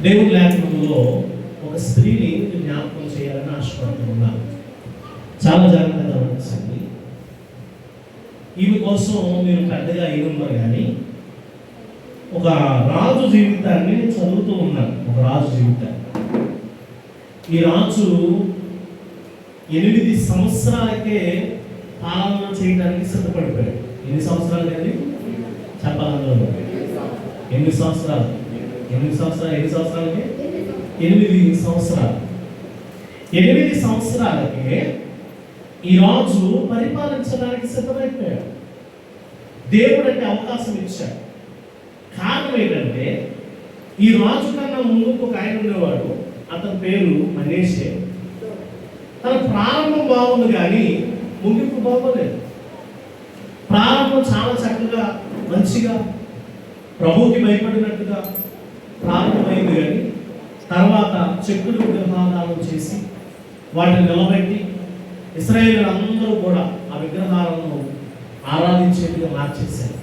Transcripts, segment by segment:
దేవుని లేఖనంలో ఒక స్త్రీని జ్ఞాపకం చేయాలని ఆశపడుతున్నాను. చాలా జాగ్రత్తగా గమనించండి. ఈమె కోసం మీరు పెద్దగా ఏమన్నారు కానీ ఒక రాజు జీవితాన్ని చదువుతూ ఉన్నాను. ఒక రాజు జీవితాన్ని. ఈ రాజు 8 సంవత్సరాలకే పాలన చేయడానికి సిద్ధపడిపోయాడు. ఎన్ని సంవత్సరాలు కానీ చెప్పాలందరూ 8 సంవత్సరాలు. 8 సంవత్సరాలకి 8 సంవత్సరాలు. 8 సంవత్సరాలకే ఈ రాజు పరిపాలించడానికి సిద్ధమైపోయాడు. దేవుడు అంటే అవకాశం ఇచ్చాడు. కారణం ఏంటంటే ఈ రాజు కన్నా ముందు ఒక ఆయన ఉండేవాడు. అతని పేరు మనీషే. తన ప్రారంభం బాగుంది కానీ ముగింపు బాగోలేదు. ప్రారంభం చాలా చక్కగా మంచిగా ప్రభువుకి భయపడినట్టుగా ప్రారంభమైంది కానీ తర్వాత చెక్కుడు విగ్రహాలను చేసి వాటిని నిలబెట్టి ఇశ్రాయేలు అందరూ కూడా ఆ విగ్రహాలను ఆరాధించేట్టుగా మార్చేశారు.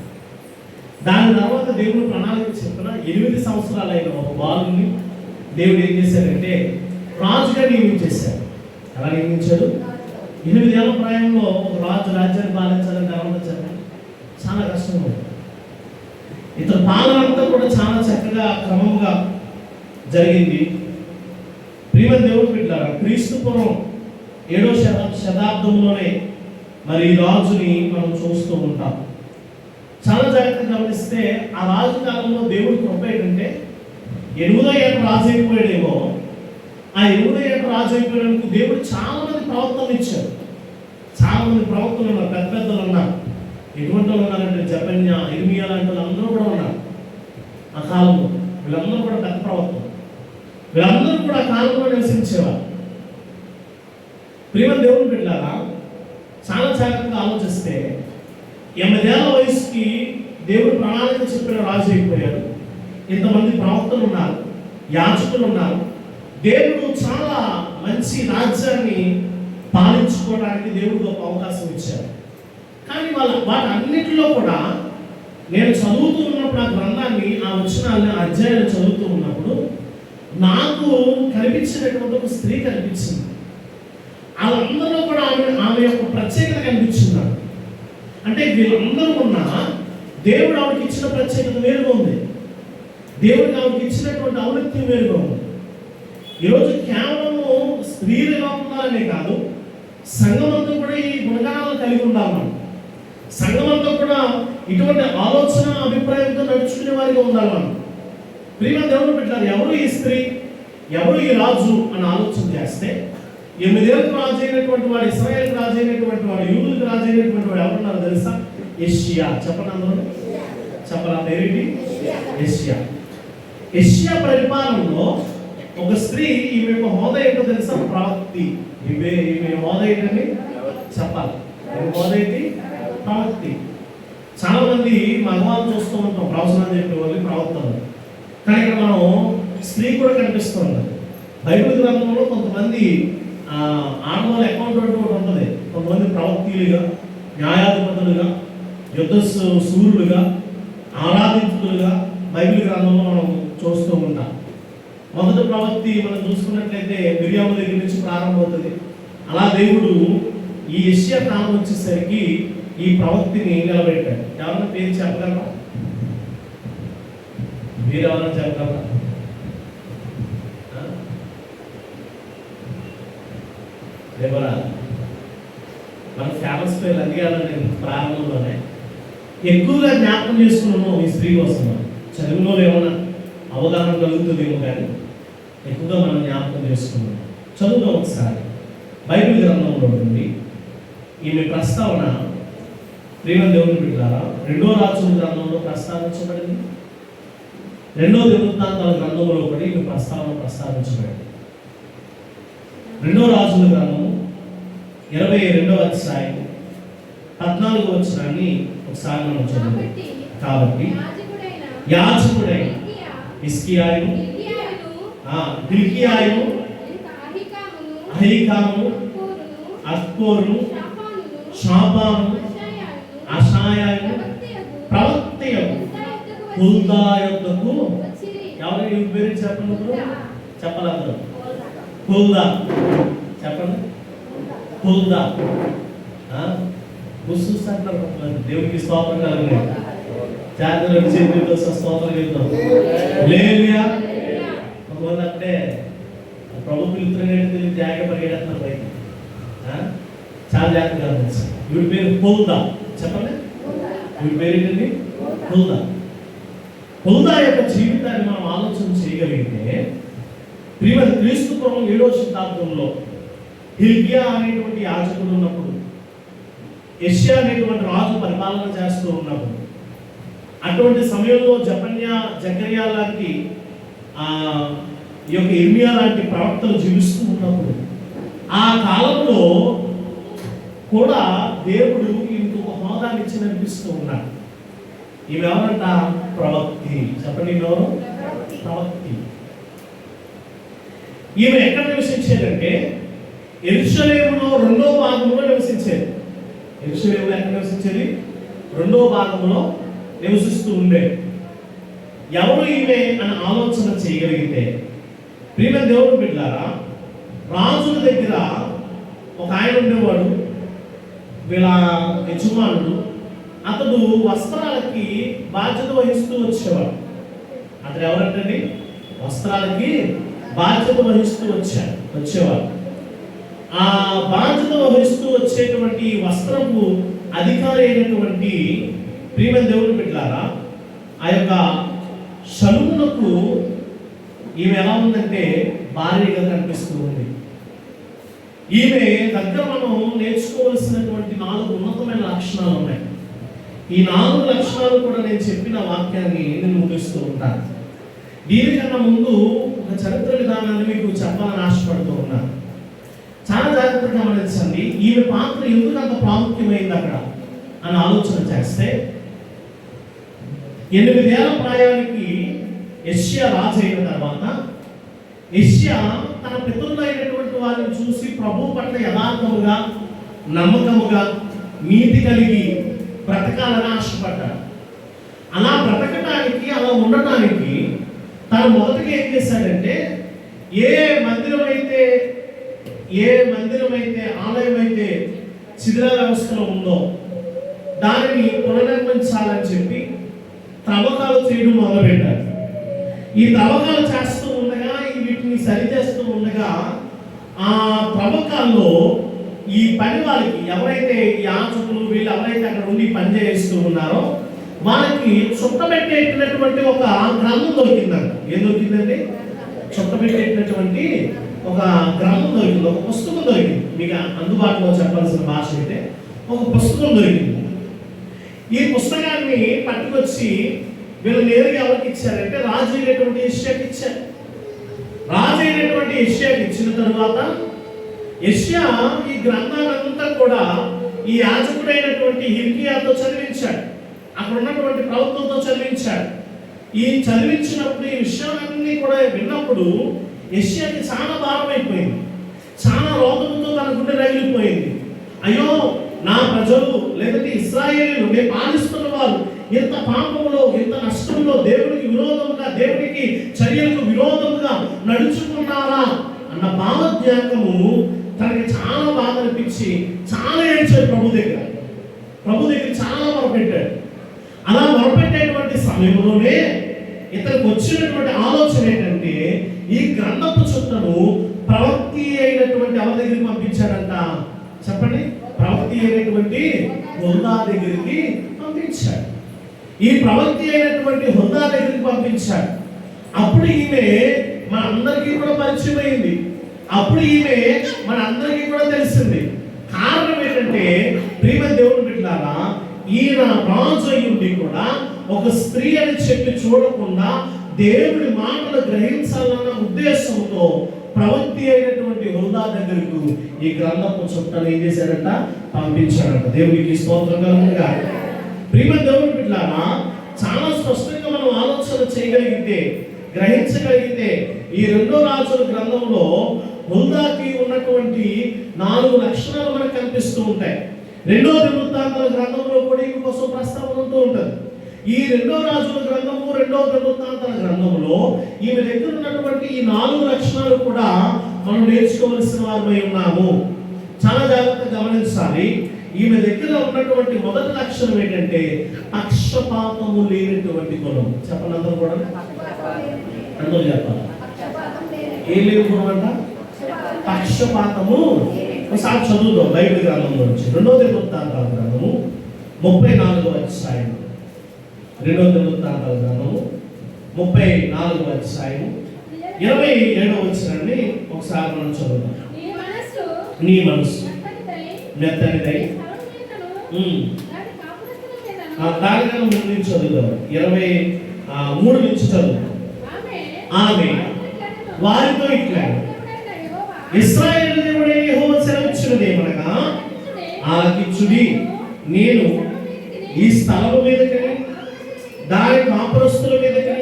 దాని తర్వాత దేవుడు ప్రణాళిక చెప్పిన 8 సంవత్సరాలైన ఒక బాలుని దేవుడు ఏం చేశాడంటే రాజుగా నియమించేశాడు. ఎలా నియమించాడు? 8 ఏళ్ల ప్రాయంలో ఒక రాజు రాజ్యాన్ని పాలించాలని గమనించారు. చాలా కష్టంగా ఉంది. ఇతని పాలన అంతా కూడా చాలా చక్కగా క్రమంగా జరిగింది. ప్రియమైన దేవుడు బిడ్డలారా, క్రీస్తు పూర్వం 7వ శతాబ్దంలోనే మరి ఈ రాజుని మనం చూస్తూ ఉంటాం. చాలా జాగ్రత్తగా గమనిస్తే ఆ రాజు కాలంలో దేవుడు కృప ఏంటంటే 8వ ఏట రాజు అయిపోయాడేమో. ఆ 8వ ఏట రాజు అయిపోయినందుకు దేవుడు చాలా మంది ప్రవక్తలు ఇచ్చారు. చాలా మంది ప్రవక్తలు ఉన్నారు, పెద్ద పెద్దలు ఉన్నారు. ఎటువంటి వాళ్ళు ఉన్నారంటే జపన్య, ఇర్మియా లాంటి వాళ్ళు అందరూ కూడా ఉన్నారు ఆ కాలంలో. వీళ్ళందరూ కూడా పెద్ద ప్రవక్తలు. వీళ్ళందరూ కూడా ఆ కాలంలో నివసించేవారు. ప్రియమైన దేవుని బిడ్డలారా, చాలా జాగ్రత్తగా ఆలోచిస్తే 8 ఏళ్ల వయసుకి దేవుడు ప్రణాళిక చెప్పిన రాజు అయిపోయాడు. ఇంతమంది ప్రవక్తలు ఉన్నారు, యాజకులు ఉన్నారు. దేవుడు చాలా మంచి రాజ్యాన్ని పాలించుకోవడానికి దేవుడు ఒక అవకాశం ఇచ్చారు. కానీ వాటన్నిటిలో కూడా నేను చదువుతూ ఉన్నప్పుడు ఆ గ్రంథాన్ని, ఆ వచనాన్ని, అధ్యాయాలు చదువుతూ ఉన్నప్పుడు నాకు కనిపించినటువంటి ఒక స్త్రీ కనిపించింది. వాళ్ళందరూ కూడా ఆమె యొక్క ప్రత్యేకత కనిపించింది. అంటే వీళ్ళందరూ ఉన్నా దేవుడు ఆవిడకి ఇచ్చిన ప్రత్యేకత వేరుగా ఉంది. దేవుడికి ఆవిడకి ఇచ్చినటువంటి ఔన్నత్యం వేరుగా ఉంది. ఈరోజు కేవలము స్త్రీలు ఎలా ఉండాలనే కాదు, సంఘమంతా కూడా ఈ గుణగణాలు కలిగి ఉండాలి. మనం సంఘమంతా కూడా ఇటువంటి ఆలోచన, అభిప్రాయంతో నడుచుకునే వారిగా ఉండాలి. మనం ప్రియమైన దేవుడు పెట్టారు. ఎవరు ఈ స్త్రీ, ఎవరు ఈ రాజు అని ఆలోచన చేస్తే 8 ఏళ్ళకు రాజు అయినటువంటి వాడు, ఇశ్రాయేలుకు రాజు అయినటువంటి వాడు, యూదులకు రాజు అయినటువంటి వాడు ఎవరున్నారో తెలుసా? యెషయా. చెప్పండి అందరూ, చెప్పరా పేరేంటి? యెషయా. యెషయా పరిపాలనలో ఒక స్త్రీ, ఈమె యొక్క హోదా ఏంటో తెలుసా? ప్రవక్తి. ఈమె హోదా ఏంటండి చెప్పాలి. హోదా ఏంటి? ప్రవక్తి. చాలా మంది మగవాళ్ళు చూస్తూ ఉంటాం, ప్రవచనాలు చెప్పే వాళ్ళు ప్రవక్తలు. కానీ ఇక్కడ మనం స్త్రీ కూడా కనిపిస్తుంది. బైబిల్ గ్రంథంలో కొంతమంది ఆడవాళ్ళ అకౌంటెంట్ కూడా ఉంటుంది. కొంతమంది ప్రవక్తలుగా, న్యాయాధిపతులుగా, యుద్ధ సూర్యులుగా, ఆరాధితులుగా బైబిల్ గ్రంథంలో మనం చూస్తూ ఉంటాం. మొదటి ప్రవక్తి మనం చూసుకున్నట్లయితే మిరియాము దగ్గర నుంచి ప్రారంభమవుతుంది. అలా దేవుడు ఈ యెషయా కాలం వచ్చేసరికి ఈ ప్రవక్తిని నిలబెట్టాడు. ఎవరైనా పేరు చెప్పగలరా? మీరు ఎవరైనా చెప్పగలరా? దేవరా మన ఫేమస్ పేరు అడిగాలని ప్రారంభంలోనే ఎక్కువగా జ్ఞాపకం చేసుకున్నాము ఈ స్త్రీ కోసం. చదువులో ఏమన్నా అవగాహన కలుగుతుందేమో కానీ ఎక్కువగా మనం జ్ఞాపకం చేసుకున్నాం. చదువుదాం ఒకసారి బైబిల్ గ్రంథంలో నుండి ఈమె ప్రస్తావన. ప్రియమైన దేవుని బిడ్డలారా, 2వ రాజుల గ్రంథంలో ప్రస్తావించబడింది. 2వ దినవృత్తాంతాల గ్రంథంలో కూడా ఈమె ప్రస్తావించబడింది. 2వ రాజుల గ్రంథము 22వ అధ్యాయం 14వ వచనాన్ని ఒకసారి మనం చదువుదాం. కాబట్టి యాజకుడైన హిజ్కియాను, హిల్కీయాను, అహీకామును, అక్కోరును, షాఫాను, అషాయాను ప్రవక్తయగు హుల్దా యొద్దకు ఎవరు ఈ పేరు చెప్పండి, చెప్పాలి అందరూ. హుల్దా చెప్పండి, హుల్దా. చూస్తాంటారు దేవుడికి స్తోత్రం కలండి. జాతర చేతులతో స్తోత్రం చెప్తాం. లేలుయా. కొంతమంది అప్పుడే ప్రభు పిలుతున్నట్టు జాగ్రత్త పరిగెడుతున్నారు పైకి. చాలా జాగ్రత్తగా ఉంది. వీడి పేరు హుల్దా. చెప్పండి, వీడి పేరు ఏంటండి? హుల్దా. హుల్దా యొక్క జీవితాన్ని మనం ఆలోచన చేయగలిగితే, ప్రియమైన క్రీస్తు పూర్వం 7వ శతాబ్దంలో హిల్కియా అనేటువంటి యాజకుడు ఉన్నప్పుడు, యెషయా అనేటువంటి రాజు పరిపాలన చేస్తూ ఉన్నప్పుడు, అటువంటి సమయంలో జకర్యా లాంటి ఈ యొక్క ఇర్మియా లాంటి ప్రవక్తలు జీవిస్తూ ఉన్నప్పుడు, ఆ కాలంలో కూడా దేవుడు ఇంకొక హోదాన్ని ఇచ్చి నడిపిస్తూ ఉన్నాడు. ఇవి ఎవరంట? ప్రవక్తి. చెప్పండి, ఎవరు? ప్రవక్తి. ఈమె ఎక్కడ నివసించేదంటే యెరూషలేములో 2వ భాగంలో నివసించేది. యెరూషలేములో ఎక్కడ నివసించేది? 2వ భాగంలో నివసిస్తూ ఉండేది. ఎవరు ఈమె అని ఆలోచన చేయగలిగితే, ప్రియమైన దేవుడు బిడ్డలారా, రాజుల దగ్గర ఒక ఆయన ఉండేవాడు, వీళ్ళ యజమానుడు. అతడు వస్త్రాలకి బాధ్యత వహిస్తూ వచ్చేవాడు. అతడు ఎవరంటండి? వస్త్రాలకి బాధ్యత వహిస్తూ వచ్చేవాడు. ఆ బాధ్యత వహిస్తూ వచ్చేటువంటి వస్త్రపు అధికారి అయినటువంటి ప్రియమైన దేవుని బిడ్డలారా, ఆ యొక్క షలూమునకు ఈమె ఎలా ఉందంటే భార్యగా కనిపిస్తూ ఉంది. ఈమె దగ్గర మనం నేర్చుకోవాల్సినటువంటి 4 ఉన్నతమైన లక్షణాలు ఉన్నాయి. ఈ 4 లక్షణాలు కూడా నేను చెప్పిన వాక్యాన్ని నేను ముగిస్తూ ఉంటాను. దీనికన్నా ముందు ఒక చరిత్ర విధానాన్ని మీకు చెప్పాలని ఆశపడుతూ ఉన్నాను. చాలా జాగ్రత్తగా గమనించండి. ఈమె పాత్ర ఎందుకు అంత ప్రాముఖ్యమైంది అక్కడ అని ఆలోచన చేస్తే, 8 ఏళ్ల ప్రాయానికి యెషయా రాజు అయిన తర్వాత యెషయా తన పితరులు అయినటువంటి వారిని చూసి ప్రభు పట్ల యథార్థముగా, నమ్మకముగా, నీతి కలిగి బ్రతకాలని ఆశపడ్డాడు. అలా బ్రతకటానికి, అలా ఉండటానికి తను మొదటిగా ఏం చేశాడంటే, ఏ మందిరం అయితే ఆలయం అయితే శిథిల వ్యవస్థలో ఉందో దానిని పునర్నిర్మించాలని చెప్పి త్రవ్వకాలు చేయడం మొదలుపెట్టారు. ఈ త్రవ్వకాలు చేస్తూ ఉండగా, వీటిని సరిచేస్తూ ఉండగా, ఆ త్రవ్వకాల్లో ఈ పని వాళ్ళకి ఎవరైతే యాజకులు వీళ్ళు ఎవరైతే అక్కడ ఉండి పని చేస్తూ ఉన్నారో వాళ్ళకి చుట్టబెట్టేటటువంటి ఒక గ్రంథం దొరికిందంట. ఏం దొరికిందండి? చుట్టబెట్టేటటువంటి ఒక గ్రంథం దొరికింది, ఒక పుస్తకం దొరికింది. మీకు అందుబాటులో చెప్పాల్సిన భాష అయితే ఒక పుస్తకం దొరికింది. ఈ పుస్తకాన్ని పట్టుకొచ్చి వీళ్ళు నేరుగా ఎవరికి ఇచ్చారంటే రాజు అయినటువంటి యెషయాకి ఇచ్చారు. రాజు అయినటువంటి యెషయాకి ఇచ్చిన తర్వాత యెషయా ఈ గ్రంథాన్నంతా కూడా ఈ యాజకుడైనటువంటి హిల్కీయాతో చదివించాడు. అక్కడ ఉన్నటువంటి ప్రవక్తలతో చదివించాడు. ఈ చదివించినప్పుడు ఈ విషయాలన్నీ కూడా విన్నప్పుడు యెషయాకి చాలా భారం అయిపోయింది. చాలా రోగంతో తన గుండె రగిలిపోయింది. అయ్యో, నా ప్రజలు లేదంటే ఇశ్రాయేలీయులు, నేను పాలిస్తున్న వారు ఇంత పాపంలో, ఇంత నష్టంలో, దేవుడికి విరోధముగా, దేవుడికి చర్యలకు విరోధముగా నడుచుకున్నారా అన్న భావజ్ఞానము తనకి చాలా బాధ అనిపించి చాలా ఏడ్చాడు ప్రభు దగ్గర చాలా మొరపెట్టాడు. అలా మొరపెట్టేటువంటి సమయంలోనే ఇతనికి వచ్చినటువంటి ఆలోచన ఏంటంటే, ఈ గ్రంథపు చుట్టను ప్రవక్తి అయినటువంటి ఎవరి దగ్గరికి పంపించాడంట? చెప్పండి. ప్రవక్తి అయినటువంటి హుల్దా దగ్గరికి పంపించాడు. ఈ ప్రవక్తి అయినటువంటి హుల్దా దగ్గరికి పంపించాడు. అప్పుడు ఈమె మన అందరికీ కూడా పరిచయం అయింది. అప్పుడు ఈమె మన అందరికీ కూడా తెలిసింది. కారణం ఏంటంటే, ప్రియమైన దేవుని బిడ్డలారా, ఈయన రాజు అయ్యుండి కూడా ఒక స్త్రీ అని చెప్పి చూడకుండా దేవుడి మాటలు గ్రహించాలన్న ఉద్దేశంతో ప్రవక్తి అయినటువంటి హుల్దా దగ్గరకు ఈ గ్రంథపు చుట్టను ఏం చేశాడంట? పంపించాడంట. దేవునికి స్తోత్రం కలుగునుగా. ప్రియమైన దేవుని బిడ్డలారా, చాలా స్పష్టంగా మనం ఆలోచన చేయగలిగితే, గ్రహించగలిగితే, ఈ 2వ రాజుల గ్రంథంలో హుల్దాకి ఉన్నటువంటి 4 లక్షణాలు మనకు కనిపిస్తూ ఉంటాయి. 2వ దినవృత్తాంతాల గ్రంథంలో కూడా ఈ కోసం ప్రస్తావన ఉంటూ ఉంటుంది. ఈ రెండో రాజుల గ్రంథము, రెండో దినవృత్తాంతాల గ్రంథములో ఈమె దగ్గర ఉన్నటువంటి ఈ 4 లక్షణాలు కూడా మనం నేర్చుకోవలసిన వారమై ఉన్నాము. చాలా జాగ్రత్తగా గమనించాలి. ఈమె దగ్గర ఉన్నటువంటి మొదటి లక్షణం ఏంటంటే పక్షపాతము లేనటువంటి గుణం. చెప్పండి అందరూ కూడా, అందరూ చెప్పాలి. ఏం లేని గుణం అంట? పక్షపాతము. ఒకసారి చదువుదాం బైబిల్ గ్రంథంలో నుంచి. రెండో దినవృత్తాంతాల గ్రంథము 34వ అధ్యాయం. రెండో దినవృత్తాంతాల గ్రంథము 34వ అధ్యాయం 27వ వచనాన్ని ఒకసారి మనం చదువుదాం. నీ మనసు మెత్తనిదై దానికన్నా ముందు నుంచి చదువుదాం. 23 నుంచి చదువుదాం. ఆమె వారితో ఇట్లా, ఇశ్రాయేలు దేవుడే యెహోవా సెలవిచ్చినదేమనగా, ఆలకించుడి, నేను ఈ స్థలము మీదకి, దాని కాపురస్తుల మీదకి,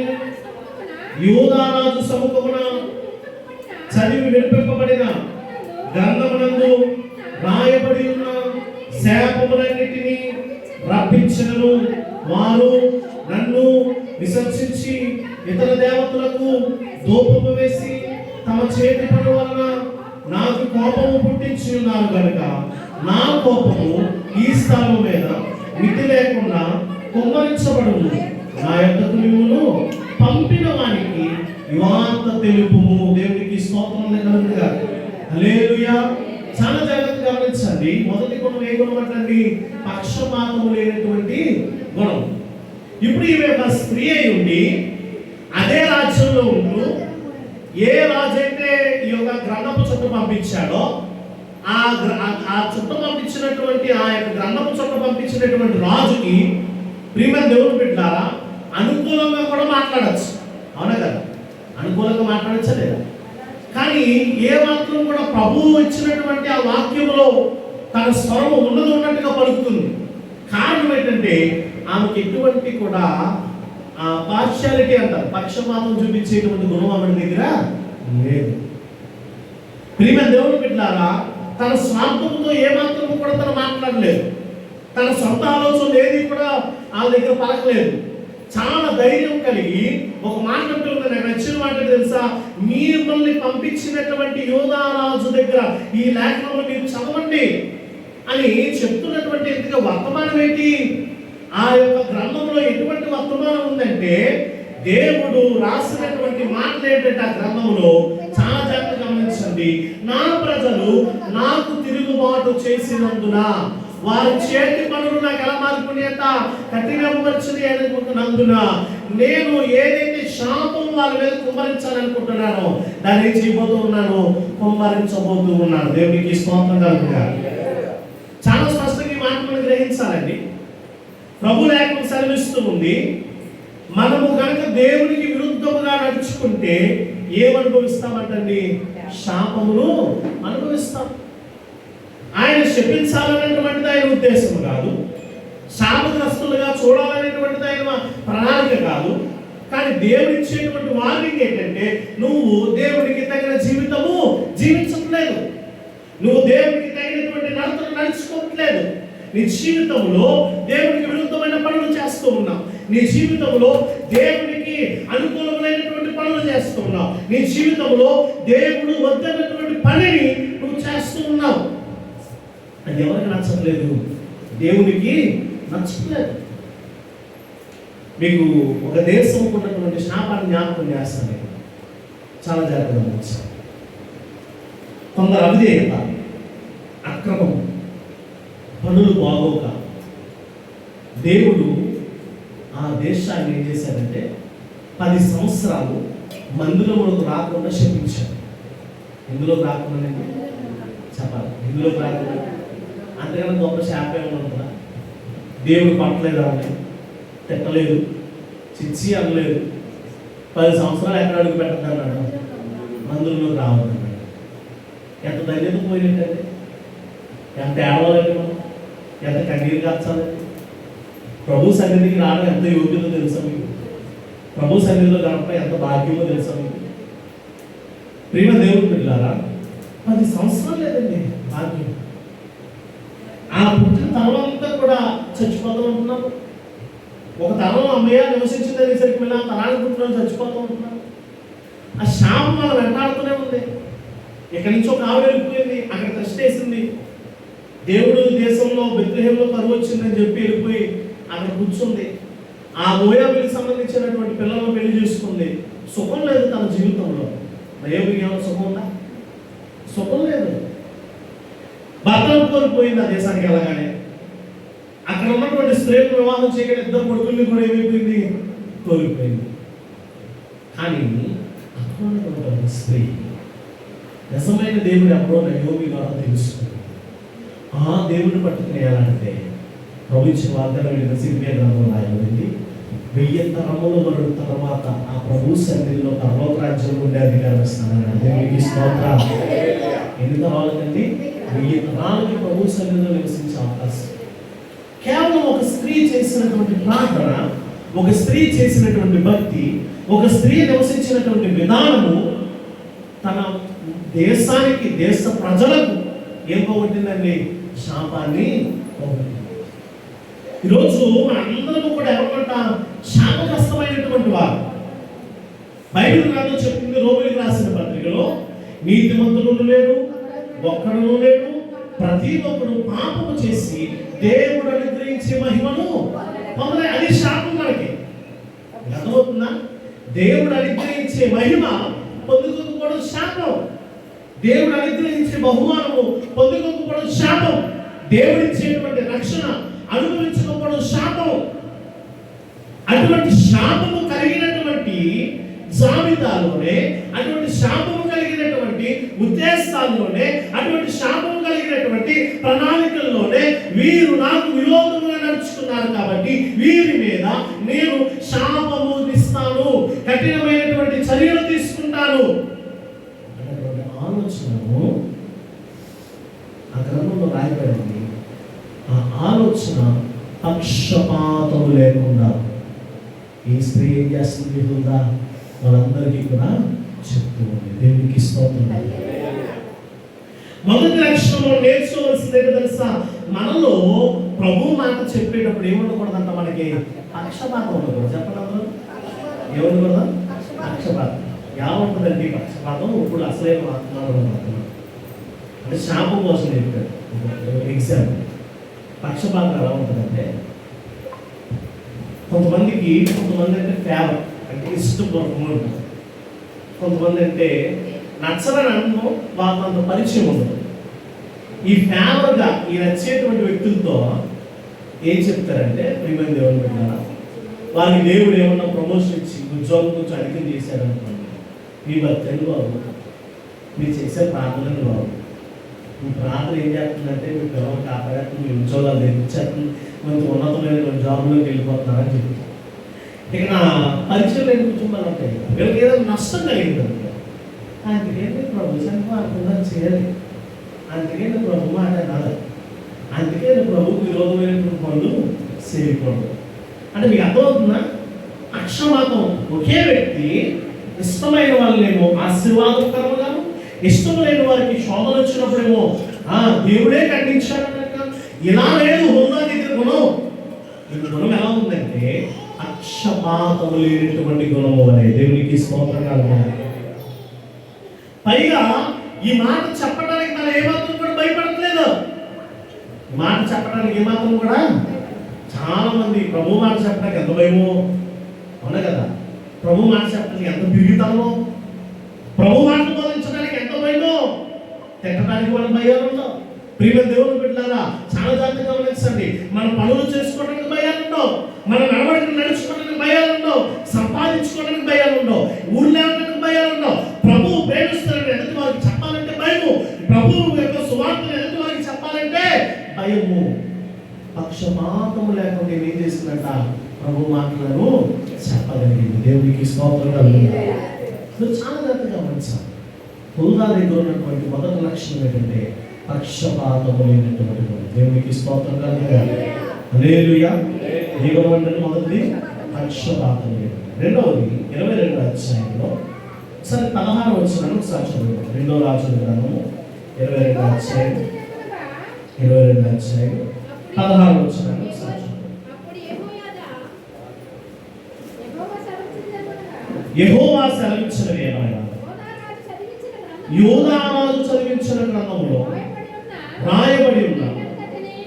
యూదా రాజు సముఖమున చదివి వినిపింపబడిన గ్రంథమునందు రాయబడి ఉన్న శాపములన్నిటినీ రప్పించను. వారు నన్ను విసర్జించి ఇతర దేవతలకు ధూపము వేసి తమ చేతి పని వలన నాకు కోపము పుట్టించి ఉన్నారు కనుక నా కోపము ఈ స్థలం మీద మితి లేకుండా కుమ్మరించబడును. నా యొద్దకు మిమ్మును పంపిన వానికి యువాంత తెలుపుము. దేవునికి స్తోత్రం కలుగుగా. హల్లెలూయా. చాలా జాగ్రత్తగా గమనించండి. మొదటి గుణం ఏ గుణం అంటండి? పక్షపాతము లేనటువంటి గుణం. ఇప్పుడు ఈమె ఒక స్త్రీ అయి ఉండి అదే రాజ్యంలో ఉంటూ ఏ రాజు అయితే ఈ యొక్క గ్రంథపు చుట్ట పంపించాడో ఆ చుట్ట పంపించినటువంటి ఆ యొక్క గ్రంథపు చుట్ట పంపించినటువంటి రాజుకి ప్రియమైన దేవుని బిడ్డలారా అనుకూలంగా కూడా మాట్లాడచ్చు. అవునా కదా? అనుకూలంగా మాట్లాడచ్చా లేదా? కానీ ఏ మాత్రం కూడా ప్రభువు ఇచ్చినటువంటి ఆ వాక్యంలో తన స్వరము ఉన్నట్టుగా పలుకుతుంది. కారణం ఏంటంటే ఆమెకి ఎటువంటి కూడా పార్షియాలిటీ అంటారు, పక్షపాతం చూపించేటువంటి గుణం ఆమె దగ్గర లేదు. ప్రియమైన దేవుని బిడ్డలారా తన స్వార్థంతో ఏమాత్రం కూడా తను మాట్లాడలేదు. తన సొంత ఆలోచన ఏది కూడా వాళ్ళ దగ్గర పలకలేదు. చాలా ధైర్యం కలిగి ఒక మాట అంటుంది, నాకు నచ్చిన మాట తెలుసా? మిమ్మల్ని పంపించినటువంటి యూదా రాజు దగ్గర ఈ లేఖనంలో మీరు చదవండి అని చెప్తున్నటువంటి ఇంతగా వర్తమానం ఏంటి? ఆ యొక్క గ్రంథంలో ఎటువంటి వర్తమానం ఉందంటే దేవుడు రాసినటువంటి మాటలు ఏంటంటే ఆ గ్రంథంలో చాలా జాగ్రత్తగా గమనించండి. నా ప్రజలు నాకు తిరుగుబాటు చేసినందున వారి చేతి పనులు నాకు ఎలా మారిపోయినంత కఠినపరిచింది అనుకుంటున్నందున నేను ఏదైతే శాపం వాళ్ళ మీద కుమ్మరించాలనుకుంటున్నానో దాన్ని ఏం చేయబోతూ ఉన్నాను? కుమ్మరించబోతూ ఉన్నాను. దేవునికి స్తోత్రం కలుగుగా. చాలా స్పష్టంగా ఈ మాట మనం గ్రహించాలండి. ప్రభు లేఖనం సెలవిస్తూ ఉంది, మనము కనుక దేవునికి విరుద్ధముగా నడుచుకుంటే ఏమనుభవిస్తామంటండి? శాపమును అనుభవిస్తాం. ఆయన శపించాలనేటువంటిది ఆయన ఉద్దేశం కాదు, శాపగ్రస్తులుగా చూడాలనేటువంటిది ఆయన ప్రణాళిక కాదు. కానీ దేవుడు ఇచ్చేటువంటి వార్నింగ్ ఏంటంటే నువ్వు దేవుడికి తగిన జీవితము జీవించట్లేదు, నువ్వు దేవుడికి తగినటువంటి నడతను నడుచుకోవట్లేదు. నీ జీవితంలో దేవుడికి విరుద్ధమైన పనులు చేస్తూ ఉన్నావు. నీ జీవితంలో దేవుడికి అనుకూలమైనటువంటి పనులు చేస్తూ ఉన్నావు. నీ జీవితంలో దేవుడు వద్దన్నటువంటి పనిని నువ్వు చేస్తూ ఉన్నావు. అది ఎవరికి నచ్చట్లేదు? దేవునికి నచ్చట్లేదు. మీకు ఒక దేశం ఉన్నటువంటి శాపాన్ని జ్ఞాపకం చేస్తాను. చాలా జాగ్రత్తగా గమనించాలి. కొందరు అవిధేయత, అక్రమం, పనులు బాగోక దేవుడు ఆ దేశాన్ని ఏం చేశాడంటే 10 సంవత్సరాలు మందిరంలోకి రాకుండా శపించాడు. ఇందులో రాకుండా చెప్పాలి, ఇందులో రాకుండా అంతకన్నా గొప్ప శాప ఏమన్నా? దేవుడు పట్టలేదు, అని తిట్టలేదు, చిచ్చి అనలేదు. 10 సంవత్సరాలు ఎక్కడ అడుగు పెట్టద్దన్నాడు, మందిరంలోకి రావద్దన్నాడు. ఎంత ధైర్యం పోయినట్టండి, ఎంత ఏడవాలండి, మనం ఎంత కన్నీరు కాచాలండి. ప్రభు సన్నిధికి రావడం ఎంత యోగ్యతో తెలుసా మీకు? ప్రభు సన్నిధిలో గడపడం ఎంత భాగ్యమో తెలుసా మీకు? ప్రియమ దేవుడు పిల్లారా, 10 సంవత్సరాలు లేదండి భాగ్యం. ఆ పుట్టిన తర్వాత కూడా చచ్చిపోతాం అంటున్నాము. ఒక తరం అమ్మయ్య నివసించిందనేసరికి మళ్ళీ ఆ తరానికి పుట్టిన చచ్చిపోతూ ఉంటున్నారు. ఆ శాపం మనం వెంటాడుతూనే ఉంది. ఇక్కడి నుంచి ఒక ఆవిడ వెళ్ళిపోయింది, అక్కడ టెస్ట్ వేసింది. దేవుడు దేశంలో బెత్లెహేంలో కరువు వచ్చిందని చెప్పి వెళ్ళిపోయి అక్కడ కూర్చుంది. ఆ మోయాబుకి సంబంధించినటువంటి పిల్లలను పెళ్లి చేసుకుంది. సుఖం లేదు తన జీవితంలో. మయోబుకి ఏమైనా సుఖం ఉందా? సుఖం లేదు. భర్తను కోల్పోయింది ఆ దేశానికి వెళ్ళగానే. అక్కడ ఉన్నటువంటి స్త్రీలను వివాహం చేయగానే ఇద్దరు కొడుకుల్ని కూడా ఏమైపోయింది? కోల్పోయింది. కానీ అక్కడ ఉన్నటువంటి స్త్రీ నిజమైన దేవుడు ఎప్పుడో నయోమి ద్వారా తెలుసుకుంది. ఆ దేవుడిని పట్టుకుని ఎలా అంటే ప్రభు ఇచ్చిన వాగ్దానం సిరిమియా గ్రంథంలో రాయబడింది. 1000 తరముల వరకు తర్వాత ఆ ప్రభు సన్నిధిలో పరలోక రాజ్యంలో ఉండే అధికారం ఇస్తానని. దేవునికి స్తోత్రం. ఎన్ని తరాలకండి? 1000 తరాలకి ప్రభు సన్నిధిలో నివసించే అవకాశం. కేవలం ఒక స్త్రీ చేసినటువంటి ప్రార్థన, ఒక స్త్రీ చేసినటువంటి భక్తి, ఒక స్త్రీ నివసించినటువంటి విధానము తన దేశానికి, దేశ ప్రజలకు ఏం పోగొట్టిందండి? శాపాన్ని పోగొట్టింది. ఈరోజు మనందరము కూడా ఎవరన్నట? శాపగ్రస్తమైనటువంటి వారు. బైబిల్ గ్రంథం చెప్తుంది, రోమిలికి రాసిన పత్రికలో, నీతిమంతులు లేరు, ఒక్కడు లేడు, ప్రతి ఒక్కడు పాపము చేసి దేవుడు అనుగ్రహించే మహిమను పొందలే. అది శాపం. మనకి అర్థమవుతుందా? దేవుడు అనుగ్రహించే మహిమ పొందుకోకపోవడం శాపం. దేవుడు అనుగ్రహించే బహుమానము పొందుకోకపోవడం శాపం. దేవుడిచ్చేటువంటి రక్షణ అనుభవించకపోవడం శాపం. అటువంటి శాపము కలిగినటువంటి జాబితాలోనే, అటువంటి శాపము కలిగినటువంటి ఉద్దేశాల్లోనే, అటువంటి శాపము కలిగినటువంటి ప్రణాళికల్లోనే వీరు నాకు విరోధంగా నడుచుకున్నారు కాబట్టి వీరి మీద నేను శాపము ఇస్తాను, కఠినమైనటువంటి చర్యలు తీసుకుంటాను అన్నటువంటి ఆలోచనను ఆ గ్రంథంలో రాయబడింది. ఆ ఆలోచన పక్షపాతము లేకుండా ఈ స్త్రీ ఏం చేస్తుంది? హుదా వాళ్ళందరికీ కూడా చెప్తూ ఉంది. దేవునికి స్తోత్రం. మొదటి లక్షణంలో నేర్చుకోవాల్సిందే తెలుసా? మనలో ప్రభు మాట చెప్పేటప్పుడు ఏముండకూడదంట? మనకి పక్షపాతం ఉండకూడదు. చెప్పండి అందరూ, ఏముండకూడదు? పక్షపాతం. ఏముంటుందండి పక్షపాతం? ఇప్పుడు అసలైన మాట్లాడుతున్నాం అంటే శాపం కోసం చెప్పాడు. ఎగ్జాంపుల్, పక్షపాతం ఎలా ఉంటుందంటే, కొంతమంది అంటే ఫేవర్ అంటే ఇష్టపూర్వకం ఉంటుంది. కొంతమంది అంటే నచ్చలని అనుభవం, వాళ్ళతో అంత పరిచయం ఉండదు. ఈ ఫేవర్గా ఈ నచ్చేటువంటి వ్యక్తులతో ఏం చెప్తారంటే, ప్రియమైన దేవుని పెట్టారా, వారికి దేవుడు ఏమన్నా ప్రమోషన్ ఇచ్చి ఉద్యోగం కొంచెం అధికం చేశాడు అనుకోండి, మీ భక్తులు బాబు, మీరు చేసే ప్రార్థనలు బాబు, మీ ప్రార్థన ఏం చేస్తుందంటే మీ పిల్లలు కాపాడేస్తుంది, మీ ఉద్యోగాలు తెప్పించేస్తుంది, కొంచెం ఉన్నతమైన జాబ్లోకి వెళ్ళిపోతున్నారని చెప్తారు. ఇక నా పరిచయం లేని కుటుంబాలు ఉంటాయి, వీళ్ళకి ఏదో నష్టం కలిగింది అనుకో, అందుకేంటి ప్రభు సంపాదన చేయాలి, అందుకేంటి ప్రభు మాట నాది, అందుకే ప్రభుకు విరోధమైనటువంటి పనులు చేయకూడదు అంటే మీకు అర్థమవుతుందా? పక్షపాతం. ఒకే వ్యక్తి ఇష్టమైన వాళ్ళేమో ఆశీర్వాదకరంగాను, ఇష్టం లేని వారికి శోధన వచ్చినప్పుడేమో దేవుడే ఖండించాడన్నట్ట. ఇలా లేదు హుదా దగ్గర గుణం. ఈ గుణం ఎలా ఉందంటే పక్షపాతం లేనటువంటి గుణము అనే. దేవునికి స్తోత్రంగా ఉన్నాయి. పైగా ఈ మాట చెప్పడానికి తను ఏమాత్రం కూడా భయపడట్లేదు. మాట చెప్పడానికి ఏమాత్రం కూడా, చాలా మంది ప్రభు మాట చెప్పడానికి ఎంత భయమో, అవునా కదా? ప్రభు మాట చెప్పడానికి ఎంత బిగుతామో, ప్రభు మాట బోధించడానికి ఎంత భయమో, తిట్టడానికి వాళ్ళ భయాలు ఉండవు. ప్రియమైన దేవుని బిడ్డలారా, చాలా జాగ్రత్తగా గమనించండి. మన పనులు చేసుకోవడానికి భయాలు ఉండవు, మన నడవడికి నడుచుకోవడానికి భయాలు ఉండవు, సంపాదించుకోవడానికి భయాలు ఉండవు, ఊళ్ళో భయాలు ఉండవు. ప్రభువు ప్రేమిస్తారని ఎదుటి వారికి చెప్పాలంటే భయము, ప్రభువు యొక్క సువార్తను ఎదుటి వారికి చెప్పాలంటే భయము. పక్షపాతము లేకుండా ఏం చేసిందంట? ప్రభు మాటలను చెప్పగలిగింది. దేవునికి స్తోత్రం కలుగుతుంది. చాలా జాగ్రత్తగా గమనించాలి. హుదా దగ్గర ఉన్నటువంటి మొదటి లక్షణం ఏంటంటే పక్షపాతము లేనటువంటి. దేవునికి స్తోత్రం కలుగుతుంది. హల్లెలూయా. ఏమంటే మొదటిది పక్షపాతం లేదు. రెండవది 22వ అధ్యాయంలో సరే 16వ వచనం ఒకసారి చదువు. 2వ రాజుల గ్రంథము 22వ అధ్యాయం 16వ వచనం ఒకసారి చదువు. యెహోవా సెలవిచ్చినది ఏమనగా, యూదా రాజు చదివించిన గ్రంథంలో రాయబడి ఉన్న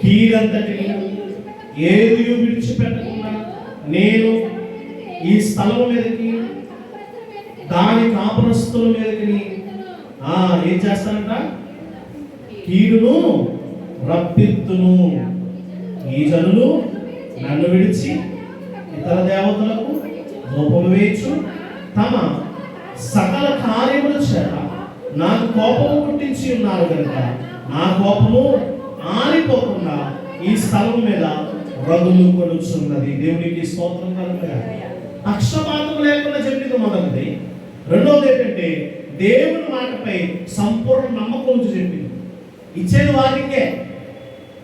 కీడంతటిని ఏది విడిచిపెట్టకుండా నేను ఈ స్థలం మీదకి దాని కాపురస్తుల మీదకి ఏం చేస్తానంట, కీడును రప్పిత్తును. ఈ జనులు నన్ను విడిచి ఇతర దేవతలకు ధూపం వేయచ్చు, తమ సకల కార్యముల చేత నాకు కోపము పుట్టించి ఉన్నారు కనుక నా కోపము ఆరిపోకుండా ఈ స్థలం మీద రగులు కొనుచున్నది. దేవునికి స్తోత్రం కనుక పక్షపాతం లేకుండా చెప్పింది మొదటిది. రెండవది ఏంటంటే దేవుని మాటపై సంపూర్ణ నమ్మకం ఉంచి చెప్పింది. ఇచ్చేది వారికే,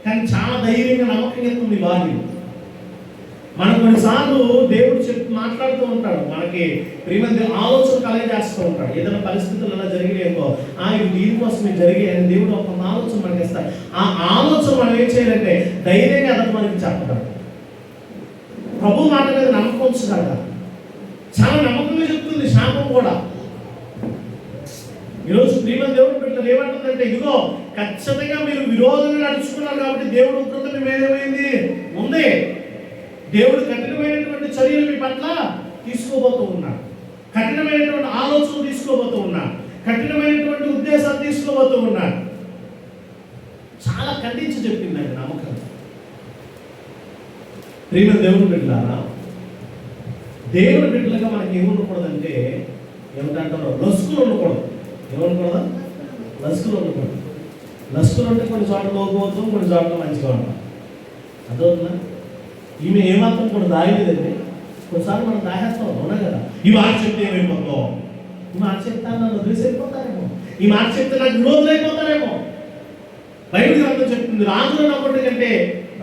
కానీ చాలా ధైర్యంగా నమ్మకంగా ఉంది వారి. మనం కొన్నిసార్లు దేవుడు మాట్లాడుతూ ఉంటాడు, మనకి ప్రియమైన ఆలోచన కలగజేస్తూ ఉంటాడు. ఏదైనా పరిస్థితులు అలా జరిగేమో ఇది దీనికోసమే జరిగాయని దేవుడు ఒక ఆలోచన మనకి ఇస్తాడు. ఆ ఆలోచన మనం ఏం చేయాలంటే ధైర్యంగా అతను మనకి చెప్పడం. ప్రభు మాట మీద నమ్మకం ఉంచుతాడు. చాలా నమ్మకంగా చెప్తుంది శాపం కూడా. ఈరోజు ప్రియమైన దేవుడు బిడ్డలు ఏమంటుందంటే, ఇదిగో ఖచ్చితంగా మీరు విరోధంగా నడుచుకున్నారు కాబట్టి దేవుడు ఉగ్రత మీ మీద ఏమైంది ఉంది. దేవుడు కఠినమైనటువంటి చర్యలు మీ పట్ల తీసుకోబోతూ ఉన్నాడు. కఠినమైనటువంటి ఆలోచనలు తీసుకోబోతూ ఉన్నాడు. కఠినమైనటువంటి ఉద్దేశాలు తీసుకోబోతూ ఉన్నాడు. చాలా ఖండించి చెప్పిందండి నమ్మకం. ప్రియమైన దేవుడు బిడ్డలారా, దేవుడు బిడ్డలుగా మనకి ఏముండకూడదంటే ఏమిటంటారో లస్కులు ఉండకూడదు. ఏమనుకూడదా? లస్కులు ఉండకూడదు. లస్కులు అంటే కొన్ని చోట్ల లోకపోతాం, కొన్ని చోట్ల మంచిగా ఉంటాం. అదవుతుందా? ఈమె ఏమాత్రం కూడా దాగలేదండి. కొన్నిసార్లు మనం దాగేస్తాం, అవునా కదా? ఈ మాట చెప్తే ఏమైపోతాం, ఈ మాట చెప్తే నన్ను వదిలేసి వెళ్ళిపోతారేమో, ఈ మాట చెప్తే నాకు విరోధులు అయిపోతారేమో. బైబిల్ గ్రంథం చెప్తుంది, రాజులను నమ్మటం కంటే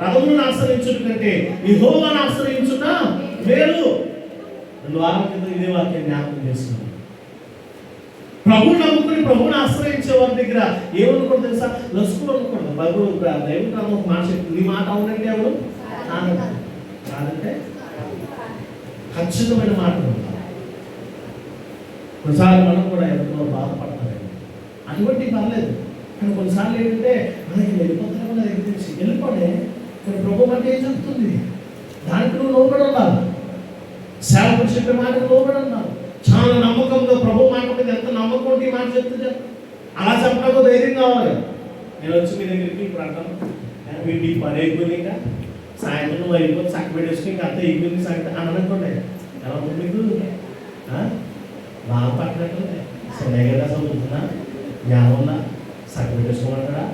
రథములను ఆశ్రయించుట కంటే యెహోవాను ఆశ్రయించుట మేలు. 2 వారాల క్రితం ఇదే వాక్యం జ్ఞాపకం చేస్తున్నాం. ప్రభువు నమ్ముకుని ప్రభువుని ఆశ్రయించే వారి దగ్గర ఏమనుకోండి తెలుసా, లస్కులు అనుకోండి. బైబిల్ దైవ గ్రంథం ఒక మాట చెప్తుంది, ఈ మాట అవునండి ఎవరు కాదంటే ఖచ్చితమైన మాట. కొన్నిసార్లు మనం కూడా ఎవరితో బాధపడతారండి, అటువంటి పర్లేదు. కానీ కొన్నిసార్లు ఏంటంటే మనకి వెళ్ళిపోతారేమో నాకు తెలిసి వెళ్ళిపోతే, కానీ ప్రభు అంటే ఏం చెప్తుంది, దానికి నువ్వు లోబడి ఉండాలి. సేవకుడు చెప్పే మాటకు లోబడి ఉండాలి. చాలా నమ్మకంగా ప్రభు మాట మీద ఎంత నమ్మకం ఉంటే ఈ మాట చెప్తుంది. అలా చెప్పడానికి ధైర్యం కావాలి. నేను వచ్చి మీ దగ్గరికి ఇప్పుడు అంటాను, వీటి పని అయిపోయింది, ఇంకా సాయంత్రం నువ్వు అయిపోతే చక్క పెట్టేసుకుని ఇంకా అంతా అయిపోయింది సాయంత్రం అని అనుకోండి. ఎలా ఉంది మీకు? బాగా పట్టినట్టుంది. సరిగా చదువుతున్నా, జ్ఞానం ఉందా, చక్క పెట్టేసుకోమంటాడా,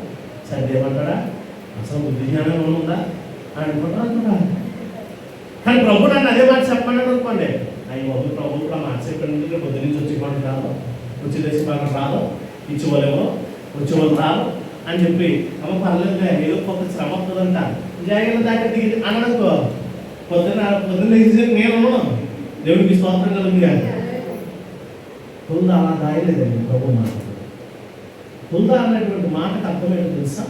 సరిదేమంటాడా, అసలు బుద్ధి జ్ఞానం ఏమైనా ఉందా అని అనుకుంటా. కానీ ప్రభు నన్ను అదే మాట చెప్పమన్నాడు అనుకోండి, అయ్యి బాబు ప్రభు కూడా మాట చెప్పండి, పొద్దు నుంచి వచ్చి పని రాదు, వచ్చి తెచ్చి పని రాదు, ఇచ్చేవాళ్ళేమో వచ్చేవాళ్ళు రాదు అని చెప్పి అమ్మ పర్లేదు ఏదో కొంత శ్రమ వస్తుందంట జాగ్రత్త దాకా దిగి అననుకో. పొద్దున్న నేను దేవుడికి స్తోత్రం కలుగుతుంది కానీ హుల్దా అలా దాయలేదండి ప్రభు మాట. హుల్దా అన్నటువంటి మాటకు అర్థమేంటో తెలుసా?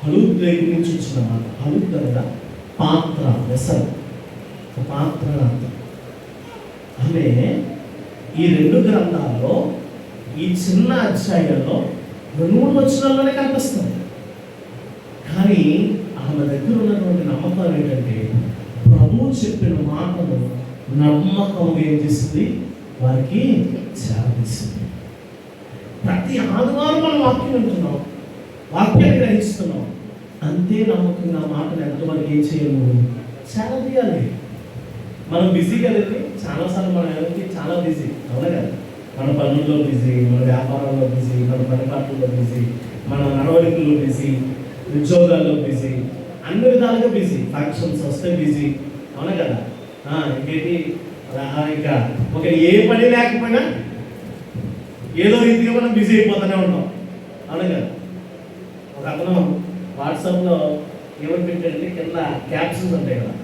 హలుద్ దగ్గర నుంచి వచ్చిన మాట. హలుద్ అనగా పాత్ర, వెసల్, పాత్ర అర్థం. ఆమె ఈ 2 గ్రంథాల్లో ఈ చిన్న అధ్యాయంలో 2 వచనాల్లోనే కనిపిస్తుంది. కానీ ఆమె దగ్గర ఉన్నటువంటి నమ్మకం ఏంటంటే ప్రభువు చెప్పిన మాటను నమ్మకంగా ఏం చేసింది, వారికి చేరదీసింది. ప్రతి ఆదివారం మనం వాక్యం వింటున్నాం, వాక్యాన్ని గ్రహిస్తున్నాం. అంతే నమ్మకంగా మాటలు ఎంతవరకు ఏం చేయము, చేరదీయాలి. మనం బిజీ కదండి, చాలాసార్లు మనం ఎవరికి చాలా బిజీ, అవునా కదా? మన పనుల్లో బిజీ, మన వ్యాపారంలో బిజీ, మన పని పాటల్లో బిజీ, మన నడవడికల్లో బిజీ, ఉద్యోగాల్లో బిజీ, అన్ని విధాలుగా బిజీ. ఫంక్షన్స్ వస్తే బిజీ, అవునా కదా? ఇంకేంటి ఇంకా ఒక ఏ పని లేకపోయినా ఏదో రీతిగా మనం బిజీ అయిపోతూనే ఉంటాం, అవునా కదా? ఒక అతను వాట్సాప్లో ఏమని పెట్టాడంటే కింద క్యాప్షన్స్ ఉంటాయి కదా,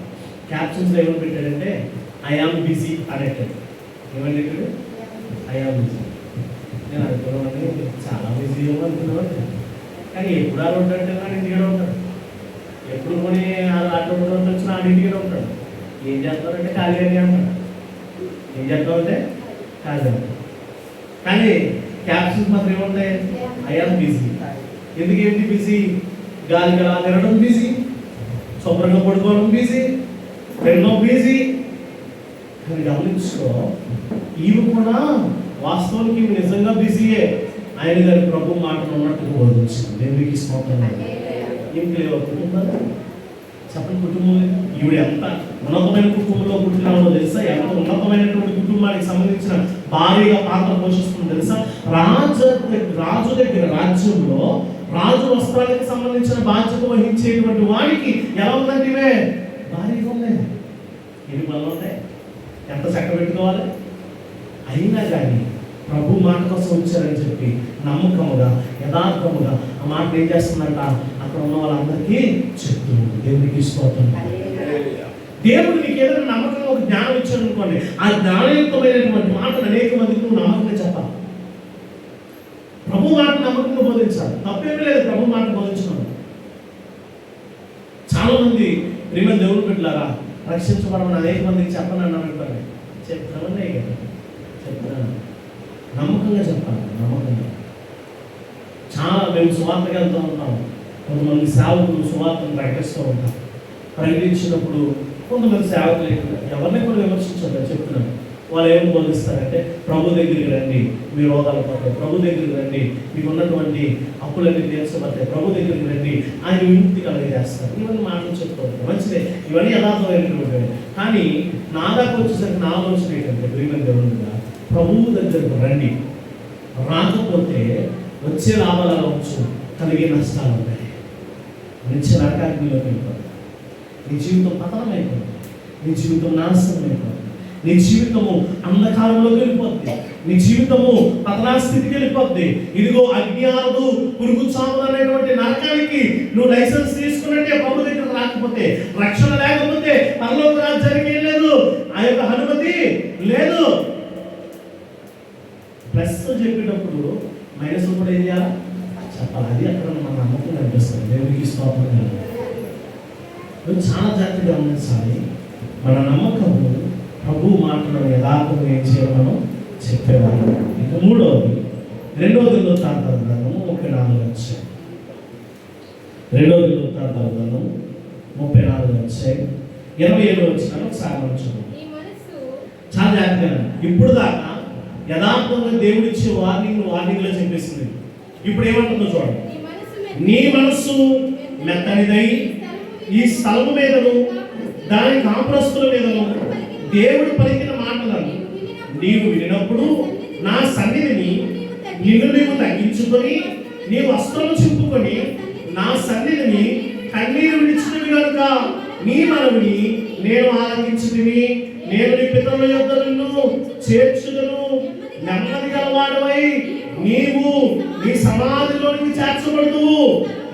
క్యాప్షన్స్లో ఏమని పెట్టాడంటే ఐ ఆమ్ బిజీ అనేట్టు. ఏమని పెట్టాడు? I am busy. నేను అనుకున్నాను చాలా బిజీ ఏమో అనుకున్నాను. కానీ ఎప్పుడు ఆడు ఉంటాడంటే వాడు ఇంటికాడ ఉంటాడు, ఎప్పుడు కొని ఆటో వచ్చిన ఆడి ఇంటికాడ ఉంటాడు. ఏం చేస్తారంటే ఖాళీ అని అంటాడు. ఏం చెప్తామంటే కాదు. కానీ క్యాప్షన్స్ మాత్రం ఏముంటాయి? I am busy. ఎందుకేంటి బిజీ? గాలికి అలా తిరగడం బిజీ, శుభ్రంగా పడుకోవడం బిజీ, తినడం బిజీ. కానీ గమనించుకో, ఇవి కూడా వాస్తవానికి ఇవి నిజంగా బిజీయే. ఆయన గారి ప్రభు మాటలు ఉన్నట్టుగా బోధించింది. దేవునికి స్తోత్రం. ఏం లేవు కుటుంబాలు చెప్పండి. కుటుంబం ఈవిడ ఎంత ఉన్నతమైన కుటుంబంలో పుట్టినామో తెలుసా? ఎంత ఉన్నతమైనటువంటి కుటుంబానికి సంబంధించిన భారీగా పాత్ర పోషిస్తుంది తెలుసా? రాజు దగ్గర రాజ్యంలో రాజు వస్త్రాలకు సంబంధించిన బాధ్యత వహించేటువంటి వాడికి ఎలా ఉందంటే భారీగా ఉన్నాయి. ఎన్ని పనులు ఉన్నాయి, ఎంత చక్క పెట్టుకోవాలి. అయినా కానీ ప్రభు మాట కోసం వచ్చారని చెప్పి నమ్మకముగా యథార్థముగా ఆ మాట ఏం చేస్తుందంట? అక్కడ ఉన్న వాళ్ళందరికీ చెప్తుంది. దేవునికి స్తోత్రం. దేవుడు నీకు ఏదైనా నమ్మకంగా ఒక జ్ఞానం ఇచ్చాడు అనుకోండి, ఆ జ్ఞానయుక్తమైనటువంటి మాటలు అనేక మందికి నువ్వు నమ్మకంగా చెప్పాలి. ప్రభు మాట నమ్మకంగా బోధించాలి. తప్పేమీ లేదు ప్రభు మాట బోధించడం. చాలా మంది ప్రేమ దేవుడు పెట్టారా రక్షించబడమని అనేక మందికి చెప్పని అన్నాను. చెప్తామని చెప్తున్నాను. నమ్మకంగా చెప్పాలి. నమ్మకంగా చాలా మేము సువార్తకి వెళ్తూ ఉంటాం. కొంతమంది సేవకులు సువార్తను ప్రకటిస్తూ ఉంటాం. ప్రకటించినప్పుడు కొంతమంది సేవకులు ఎవరిని కూడా విమర్శించారు. చెప్తున్నాను. వాళ్ళు ఏం బోధిస్తారంటే ప్రభు దగ్గరికి రండి, మీ రోగాలు పడతాయి. ప్రభు దగ్గరికి రండి, మీకు ఉన్నటువంటి అప్పులన్నీ తీర్చబడతాయి. ప్రభు దగ్గరికి రండి, ఆయన విముక్తి కలిగజేస్తారు. ఇవన్నీ మాటలు చెప్తారు. మంచిదే, ఇవన్నీ యథార్థమైనటువంటి. కానీ నా దాకా వచ్చేసరికి నా ఆలోచన ఏంటంటే ప్రియమైన దేవుడుగా ప్రభువు దగ్గరకు రండి. రాకపోతే వచ్చే లాభాలు అవ్వచ్చు, కలిగే నష్టాలు ఉంటాయి. మంచి నరకాగ్నిలోకి వెళ్ళిపోతుంది. నీ జీవితం పతనమైపోతుంది. నీ జీవితం నాశనం అయిపోతుంది. నీ జీవితము అంధకారంలోకి వెళ్ళిపోద్ది. నీ జీవితము పతనాస్థితికి వెళ్ళిపోద్ది. ఇదిగో అజ్ఞానము పురుగు చావు అనేటువంటి నరకానికి నువ్వు లైసెన్స్ తీసుకున్నట్టే ప్రభు దగ్గర రాకపోతే, రక్షణ లేకపోతే పరలోక రాజ్యానికి ఏం లేదు, ఆ యొక్క అనుమతి లేదు. ప్లస్ చెప్పేటప్పుడు మైనస్ కూడా ఏం చేయాలి చెప్పాలి. అది అక్కడ మన నమ్మకం కనిపిస్తుంది. దేవునికి స్తోత్రం. చాలా జాగ్రత్తగా గమనించాలి. మన నమ్మకము ప్రభు మాటలను యథార్థంగా ఏం చేయాలో చెప్పేవాళ్ళు. ఇక మూడవది 2వ దినవృత్తాంతాల గ్రంథము 34 అధ్యాయం. 2వ దినవృత్తాంతాల గ్రంథము 34 అధ్యాయం 27 వచనం ఒకసారి మనం చూద్దాం. చాలా జాగ్రత్తగా. ఇప్పుడు దాకా యథార్థంగా దేవుడిచ్చే వార్నింగ్ లో చెప్పేసింది. ఇప్పుడు ఏమంటుందో చూడండి. నీ మనస్సు మెత్తనిదై ఈ స్థలము మీదను దాని కాపురస్తుల మీదను దేవుడు పలికిన మాటలను నీవు వినినప్పుడు నా సన్నిధిని నీవు తగ్గించుకొని నీ వస్త్రము చింపుకొని నా సన్నిధిని కన్నీరు విడిచినవి కనుక నీ మనవిని నేను ఆలకించుకుని నేను నీ పితరుల యొద్ద నిన్ను చేర్చుదును. నెమ్మది గలవాడవై నీవు నీ సమాధిలోనికి చేర్చబడదు.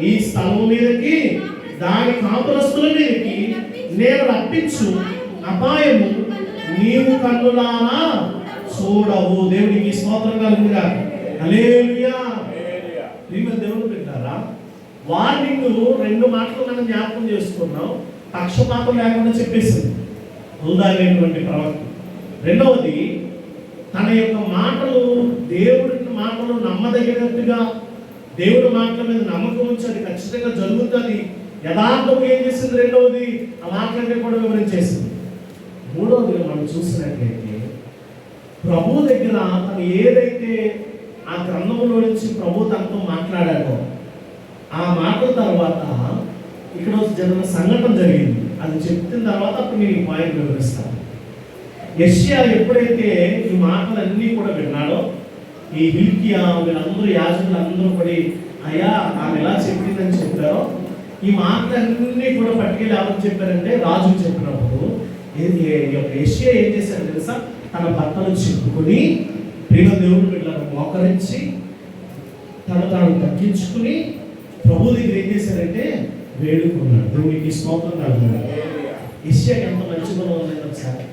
ఈ స్థలము మీదకి దాని కాపురస్తుల మీదకి నేను రప్పించు అపాయము నీవు కన్నులారా చూడవు. దేవునికి స్తోత్రం కలుగుగా. హల్లెలూయా. దేవుడు పెట్టారా వార్నింగ్ 2 మాటలు మనం జ్ఞాపకం చేసుకున్నాం. పక్షపాతం లేకుండా చెప్పేసింది హుల్దాయినటువంటి ప్రవక్త. రెండవది తన యొక్క మాటలు దేవుడి మాటలు నమ్మదగినట్టుగా దేవుడి మాటల మీద నమ్మకం ఉంచి అది ఖచ్చితంగా జరుగుతుంది. యథార్థం ఏం చేసింది? రెండవది ఆ మాటలన్నీ కూడా వివరించేసింది. మూడవది మనం చూసినట్లయితే ప్రభు దగ్గర తను ఏదైతే ఆ గ్రంథంలో నుంచి ప్రభు తనతో మాట్లాడాడో ఆ మాటల తర్వాత ఇక్కడ జరిగిన సంఘటన జరిగింది. అది చెప్పిన తర్వాత అప్పుడు నేను ఈ పాయింట్ వివరిస్తాను. యెషయా ఎప్పుడైతే ఈ మాటలన్నీ కూడా విన్నాడో ఈ హిల్కియా వీళ్ళందరూ యాజకులు అందరూ పడి అయ్యా ఆమె ఎలా చెప్పిందని చెప్పారో ఈ మాటలన్నీ కూడా పట్టుకెళ్ళి ఎవరు చెప్పారంటే రాజు చెప్పినప్పుడు యెషయా ఏం చేశారు తెలుసా? తన బట్టలు చింపుకొని ప్రేమ దేవుడు బిడ్డలను మోకరించి తాను తగ్గించుకుని ప్రభు దగ్గర ఏం చేశారంటే వేడుకున్నాడు. దేవునికి స్తోత్రం కలుగుతున్నాడు. యెషయాకి ఎంత మంచి గుణం ఉందని ఒకసారి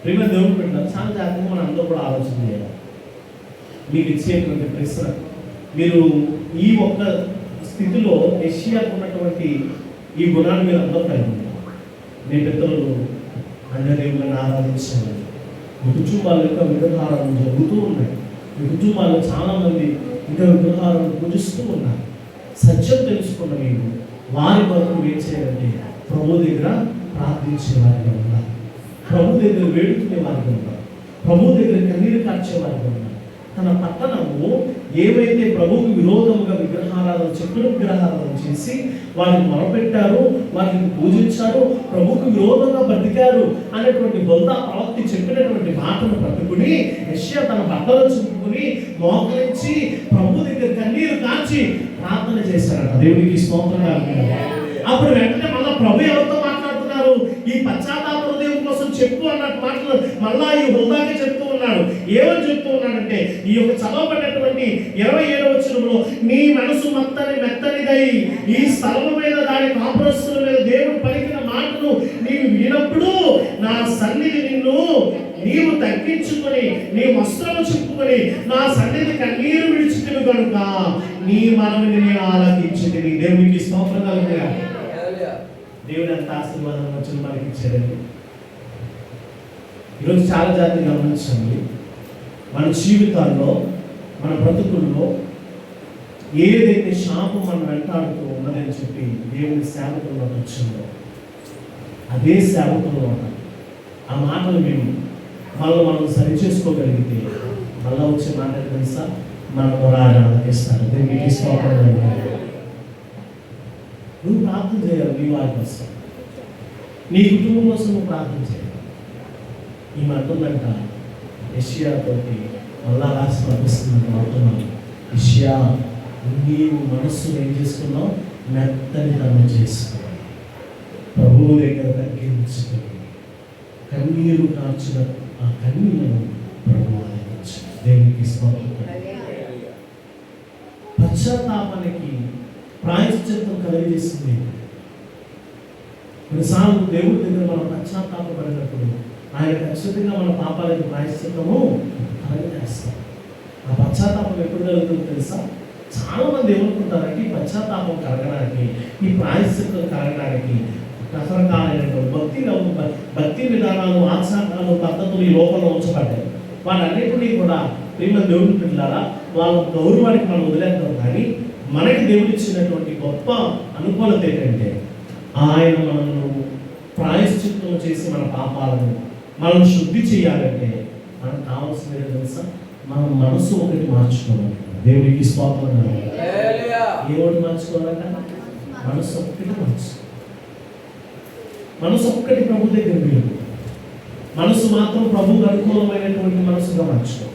ప్రేమ దేవుడు బిడ్డలు చాలా జాగ్రత్తగా మనం అందరూ కూడా ఆలోచన చేయాలి. మీకు ఇచ్చేటువంటి ప్రశ్న, మీరు ఈ ఒక్క స్థితిలో యెషయాకు ఉన్నటువంటి ఈ గుణాన్ని మీరు అందరూ కలిగి ఉంటారు. మీ పితరులు అన్య దేవుళ్ళని ఆరాధించేవారు, మీ కుటుంబాల యొక్క విగ్రహాలను జరుగుతూ ఉన్నాయి. మీ కుటుంబాల్లో చాలామంది ఇంకా విగ్రహాలను పూజిస్తూ ఉన్నారు. సత్యం తెలుసుకున్న మీరు వారి కొరకు ఏం చేయాలంటే ప్రభు దగ్గర ప్రార్థించే వారిగా ఉన్నారు, ప్రభు దగ్గర వేడుకునే వారిగా ఉన్నారు, ప్రభు దగ్గర కన్నీరు కార్చే వారిగా ఉన్నారు. తన పట్టణము ఏవైతే ప్రభువుకు విరోధముగా విగ్రహారాధన చెక్కుల విగ్రహారాధన చేసి వారిని మొరపెట్టారు, వారిని పూజించారు, ప్రభువుకు విరోధంగా బతికారు అనేటువంటి బొల్దా ప్రవక్తి చెప్పినటువంటి మాటను పట్టుకుని యెషయా తన బట్టలు చుట్టుకుని మోకరించి ప్రభు దగ్గర కన్నీరు కార్చి ప్రార్థన చేశారట. దేవునికి స్తోత్రం. అప్పుడు వెంటనే మళ్ళా ప్రభు ఎవరితో మాట్లాడుతున్నారు? ఈ పశ్చాత్తాప హృదయం కోసం చెప్పు అన్నట్టు మాటలు మళ్ళా ఈ హృదయాన్ని చెప్తూ ఉన్నాడు. ఏమని చెప్తూ ఉన్నాడంటే ఈ యొక్క చదవబడినటువంటి 27వ వచనంలో నీ మనసు మెత్తనిదై ఈ స్థలము మీద దాని కాపురస్తుల మీద దేవుడు పలికిన మాటలు నీవు వినప్పుడు నా సన్నిధి నీవు తగ్గించుకొని నీ వస్త్రము చుట్టుకొని నా సన్నిధి కన్నీరు విడిచితివి కనుక నీ మనవిని నేను ఆలకించితిని. దేవునికి స్తోత్రం కలుగుగా. దేవుడు ఎంత ఆశీర్వాదం వచ్చిన మనకి ఇచ్చాడండి. ఈరోజు చాలా జాగ్రత్తగా గమనించండి. మన జీవితాల్లో మన బ్రతుకుల్లో ఏదైతే శాపం మనం వెంటాడుతూ ఉన్నదని చెప్పి దేవుని సేవకుల్లో వచ్చిందో అదే సేవకుల్లో ఉన్నాం. ఆ మాటలు మేము మనం సరి చేసుకోగలిగితే మళ్ళీ వచ్చే మాట తెలుసా, మన మొరాగిస్తారు. దేవునికి స్తోత్రం. నువ్వు ప్రార్థన చేయాలి, నీ వారి కోసం, నీ కుటుంబం కోసం నువ్వు ప్రార్థన చేయాలి. ఈ మాటలంట యెషయాతోటి మళ్ళా రాసి పంపిస్తుందని మాట్లాడుతున్నాను. యెషయా, నీవు మనస్సును ఏం చేసుకున్నావు? మెత్తనితనం చేసుకున్నావు. ప్రభువు దగ్గర తగ్గించుకొని కన్నీరు కార్చిన ఆ కన్నీళ్లను ప్రభువు ఆలకించు. దేవునికి స్తోత్రం. పశ్చాత్తాపానికి ప్రాయశ్చిత్తం కలిగజేస్తుంది. కొన్నిసార్లు దేవుడి దగ్గర మనం పశ్చాత్తాపడినప్పుడు ఆయన ఖచ్చితంగా మన పాపాలకు ప్రాయశ్చిత్తము కలగజేస్తాం. ఆ పశ్చాత్తాపం ఎప్పుడు కలుగుతుందో తెలుసా? చాలా మంది ఏమనుకుంటారంటే ఈ పశ్చాత్తాపం కలగడానికి, ఈ ప్రాయశ్చిత్తం కలగడానికి రకరకాలైనటువంటి భక్తి విధానాలు, ఆచారాలు, పద్ధతులు ఈ లోకంలో ఉంచబడ్డాయి. వాటన్నిటినీ కూడా ప్రేమ దేవుడిని పిల్లారా వాళ్ళ గౌరవానికి మనం వదిలేద్దాం. కానీ మనకి దేవుడు ఇచ్చినటువంటి గొప్ప అనుకూలత ఏంటంటే ఆయన మనల్ని ప్రాయశ్చిత్తం చేసి మన పాపాలను మనం శుద్ధి చేయాలంటే మనకు కావాల్సిన తెలుసా, మన మనసు ఒకటి మార్చుకోవాలి. దేవుడికి స్తోత్రం. ఏమిటి మార్చుకోవాలంట? మనసు ఒక్కటి మార్చుకోవాలి. మనసు ఒక్కటి ప్రభు దగ్గర లేదు. మనసు మాత్రం ప్రభుకు అనుకూలమైనటువంటి మనసుగా మార్చుకోవాలి.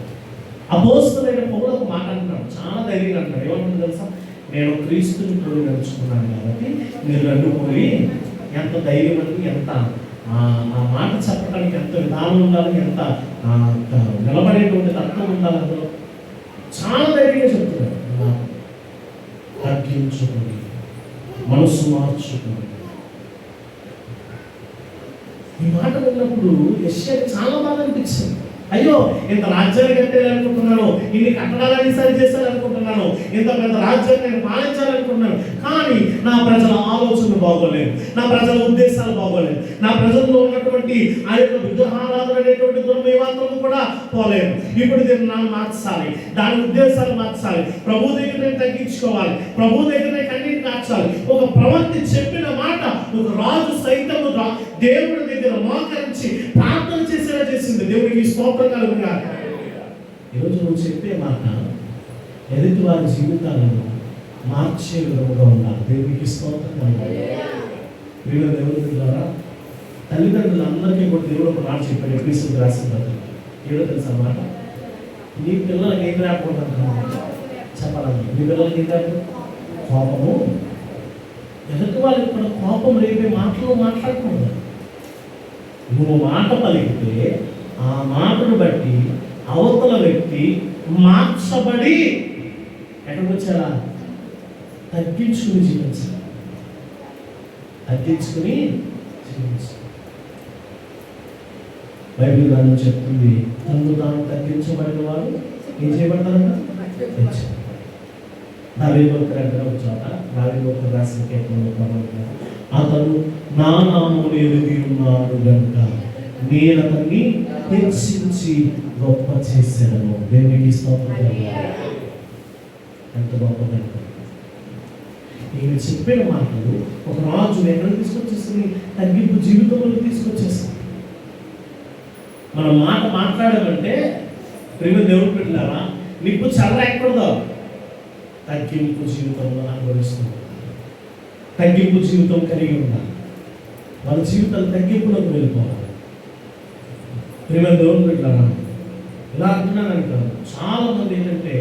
అపోస్తలుడైన పౌలు ఒక మాట అంటున్నాడు, చాలా ధైర్యంగా అంటున్నాడు. ఏమంటుంది తెలుసా? నేను క్రీస్తుని పోయి నడుచుకున్నాను కాబట్టి మీరు రెండు పోయి. ఎంత ధైర్యం అంటే, ఎంత ఆ మాట చెప్పడానికి ఎంత విధానం ఉండాలి, ఎంత నిలబడేటువంటి తత్వం ఉండాలి. అందులో చాలా ధైర్యంగా చెప్తున్నాడు. తగ్గించుకొని మనసు మార్చుకొని. ఈ మాట విన్నప్పుడు యెషయాకి చాలా బాగా అనిపించింది. అయ్యో, ఇంత రాజ్యాన్ని కట్టేయాలనుకుంటున్నాను, ఇన్ని కట్టడాలని సరి చేశారనుకుంటున్నాను, ఇంత పెద్ద రాజ్యాన్ని నేను పాలించాలనుకుంటున్నాను. కానీ నా ప్రజల ఆలోచనలు బాగోలేదు, నా ప్రజల ఉద్దేశాలు బాగోలేదు, నా ప్రజల్లో ఉన్నటువంటి ఆ యొక్క విగ్రహారాధన అనేటువంటి దుర్మేవాత్రం కూడా పోలేదు. ఇప్పుడు దీన్ని మార్చాలి, దాని ఉద్దేశాలు మార్చాలి, ప్రభు దగ్గర నేను తగ్గించుకోవాలి, ప్రభు దగ్గర నేను కన్నీరు కార్చాలి. ఒక ప్రవక్త చెప్పిన మాట ఒక రాజు సైతము దేవుడి దగ్గర మోకరించి ప్రార్థన చేసేలా చేసింది. దేవుడికి స్తోత్రం కలుగుగా. ఈరోజు నువ్వు చెప్పే మాట ఎదుటి వారి జీవితాలను మార్చే విధంగా ఉండాలి. దేవుడికి స్తోత్రం కలుగుగా. దేవుడి ద్వారా తల్లిదండ్రులందరికీ కూడా దేవుడు ఒక మాట చెప్పాడు. ఎపిసోడ్ రాసిన ఏదో తెలుసా మాట? నీ పిల్లలకి ఏం రాకపోతాను చెప్పాలి. నీ పిల్లలకి ఏం రాకపోతే కోపము. ఎదుటి వాళ్ళకి కూడా కోపం రేపే మాటలు మాట్లాడకూడదు. నువ్వు మాట పలికితే ఆ మాటను బట్టి అవతల వ్యక్తి మార్చబడి ఎక్కడికి వచ్చారా? తగ్గించుకుని జీవించాలి. తగ్గించుకుని జీవించాలి. బైబిల్ గ్రంథం చెప్తుంది, తను తాను తగ్గించబడిన వారు ఏం చేయబడతారంట? రాసిన అతను నా నామమును ఎరిగి ఉన్నాడు కనుక నేను అతన్ని హెచ్చించి గొప్ప చేశాను. దేవునికి స్తోత్రం. ఎంత గొప్పదండి. ఈయన చెప్పిన మాటలు ఒక రాజు ఎక్కడ తీసుకొచ్చేసింది? తగ్గింపు జీవితంలో తీసుకొచ్చేసింది. మనం మాట మాట్లాడాలంటే ప్రేమ దేవుడు పెట్టారా, నిప్పు చల్ల ఎక్కడదో తగ్గింపు జీవితంలో అనుభవిస్తుంది. తగ్గింపు జీవితం కలిగి ఉండాలి. మన జీవితాలు తగ్గింపులోకి వెళ్ళిపోవాలి. ప్రేమ దేవుడు పెట్టారా, ఇలా అంటున్నాను కాదు. చాలా మంది ఏంటంటే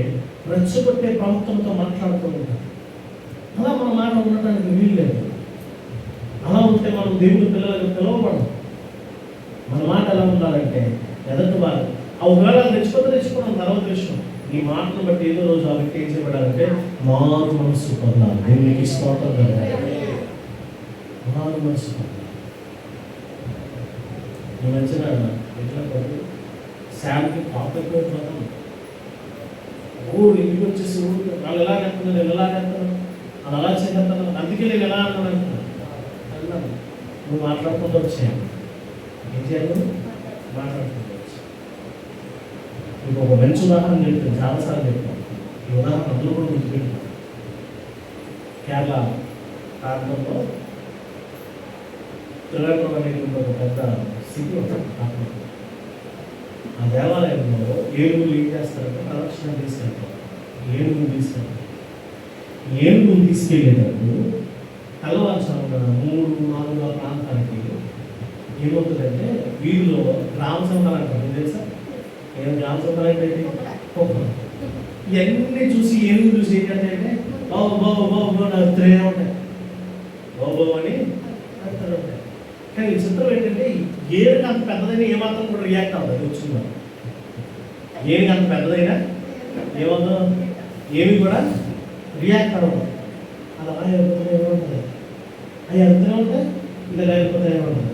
రెచ్చగొట్టే ప్రవక్తలతో మాట్లాడుతూ ఉంటారు. అలా మన మాట ఉండటానికి వీలు లేదు. అలా ఉంటే మనం దేవుడి పిల్లలకు పిలవబడం. మన మాట ఎలా ఉండాలంటే ఎదటి వారు ఒకవేళ తెచ్చుకోవడం తర్వాత విషయం. ఈ మాటను బట్టి ఏదో రోజు ఆ వ్యక్తి ఏం చేయబడాలంటే మారు మనసు పొందాలి. దేవునికి స్తోత్రం కదా. మారు మనసు పొందాలి. ఈ మధ్యన ఎట్లా శాంతి పాపం ఇంటికి వచ్చేసి వాళ్ళు ఎలా కడుతున్నారు, నేను ఎలా కడుతున్నాను, వాళ్ళు అలా చేస్తాను, అందుకే నేను ఎలా అన్నాను అన్నాను. నువ్వు మాట్లాడుకుంటూ వచ్చాను. ఏం చేయాలి? మాట్లాడుకుంటూ వచ్చాను. మీకు ఒక మంచి ఉదాహరణ చెప్తాను, చాలాసార్లు చెప్తాను. ఈ ఉదాహరణ అందులో కూడా గుర్తుపెట్టాను. కేరళ ప్రాంతంలో త్రివేంద్రం అనేది ఒక పెద్ద సిటీ ఉంటుంది. ఆ దేవాలయంలో ఏనుగులు ఏం చేస్తారంటే ప్రదక్షిణ తీసుకెళ్తారు. ఏనుగులు తీసుకెళ్ళేటప్పుడు తెల్లవారుజామున 3-4 ప్రాంతానికి ఏమవుతుందంటే వీధిలో గ్రామ సంఘాలు అంటారు. తెలుసా ఏం గ్రామ సంఘాలు అంటే? ఇవన్నీ చూసి ఏనుగులు చూసి ఏంటంటే బాబు బాబు బాబు బాబు అర్థమే ఉంటాయి. బాబు అని అర్థం ఉంటాయి. కానీ చిత్రం ఏంటంటే ఏనుగు అంత పెద్దదైనా ఏమాత్రం కూడా రియాక్ట్ అవ్వదు. వచ్చిందా ఏనుగు అంత పెద్దదైనా ఏమవుతుందో ఏమి కూడా రియాక్ట్ అవ్వదు. అలా అయిపోతే ఏముంటుంది? అవి అర్థమే ఉంటాయి. ఇలా లేకపోతే ఏముంటుంది?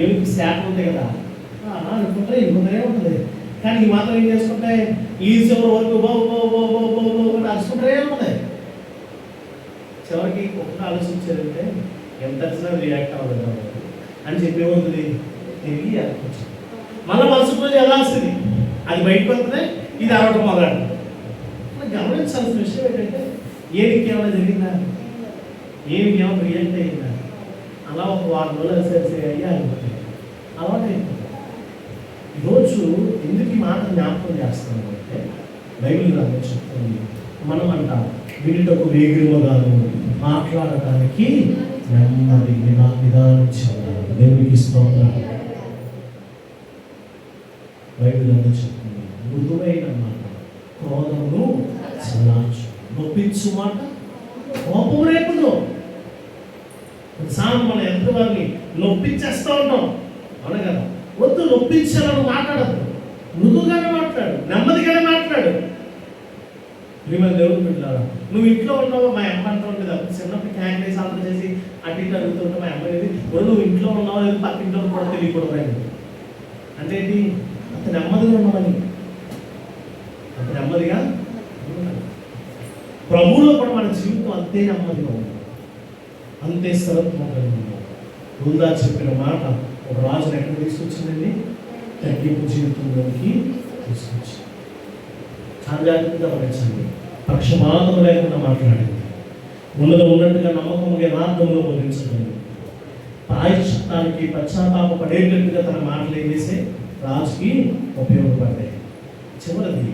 ఏనుగుకి శాఖ ఉంటాయి కదా, అనుకుంటే ఇంకొకరే ఉంటుంది. కానీ ఈ మాత్రం ఏం చేసుకుంటాయి? ఈ చివరి వరకు బాబు బాబు బాబు బాబు బాబు అరుచుకుంటారే ఉంటుంది. చివరికి ఒక్క ఆలోచించారంటే ఎంత రియాక్ట్ అవ్వదు అని చెప్పేమవుతుంది? తిరిగి మళ్ళీ మనసు రోజు ఎలా వస్తుంది? అది బయటకు వస్తుంది, ఇది అరవటం మొదలెడుతుంది. గమనించాల్సిన విషయం ఏంటంటే ఏమికి ఏమైనా జరిగిందా? ఏమికి ఏమైనా రియాక్ట్ అయ్యిందా? అలా ఒక 6 రోజులు సరి అయ్యా అయిపోతుంది. అలాగే ఈరోజు ఎందుకు ఈ మాట జ్ఞాపకం చేస్తున్నాం అంటే బైబిల్ గ్రంథం చెప్తుంది. మనం అంటాం వినుటకు వేగిరముగాను మాట్లాడటానికి నెమ్మది నిదానించాలి. దేవునికి స్తోత్రం. బైబిల్ అంతా చెప్తుంది మృదువైన మాట క్రోధమును చల్లార్చు, నొప్పించు మాట కోపం రేపును. కొన్నిసార్లు మనం ఎంత వారిని నొప్పించేస్తూ ఉంటాం. అవును కదా? వద్దు, నొప్పించాలని మాట్లాడదు. మృదువుగానే మాట్లాడు, నెమ్మదిగానే మాట్లాడు. ప్రియమైన దేవుడు బిడ్డలారా, నువ్వు ఇంట్లో ఉన్నావు, మా అమ్మ అంటూ ఉంటుంది. అప్పుడు చిన్నప్పుడు క్యాంక్ వేసి ఆర్డర్ చేసి అటు ఇటు అడుగుతుంటే మా అమ్మ అనేది నువ్వు ఇంట్లో ఉన్నావు లేదు పక్కింట్లో కూడా తెలియకూడదు అంటే ఏంటి? అంత నెమ్మదిగా ఉన్నామని. అంత నెమ్మదిగా ప్రభువులో కూడా మన జీవితం అంతే నెమ్మదిగా ఉంది, అంతే స్థిరత్వం కలిగి ఉన్నాం. ముందా చెప్పిన మాట ఒక రాజును ఎక్కడ తీసుకొచ్చిందండి? తగ్గింపు జీవితంలోకి తీసుకొచ్చింది. చాలా జాగ్రత్తగా గమనించండి. పక్షపాతం లేకుండా మాట్లాడింది. ఉన్నట్టుగా నమ్మకంగా యథార్థంలో బోధించగలిగింది. ప్రాయశ్చిత్తానికి పశ్చాత్తాప పడేటట్టుగా తన మాటలు ఏం చేసే రాజుకి ఉపయోగపడ్డాయి. చివరిది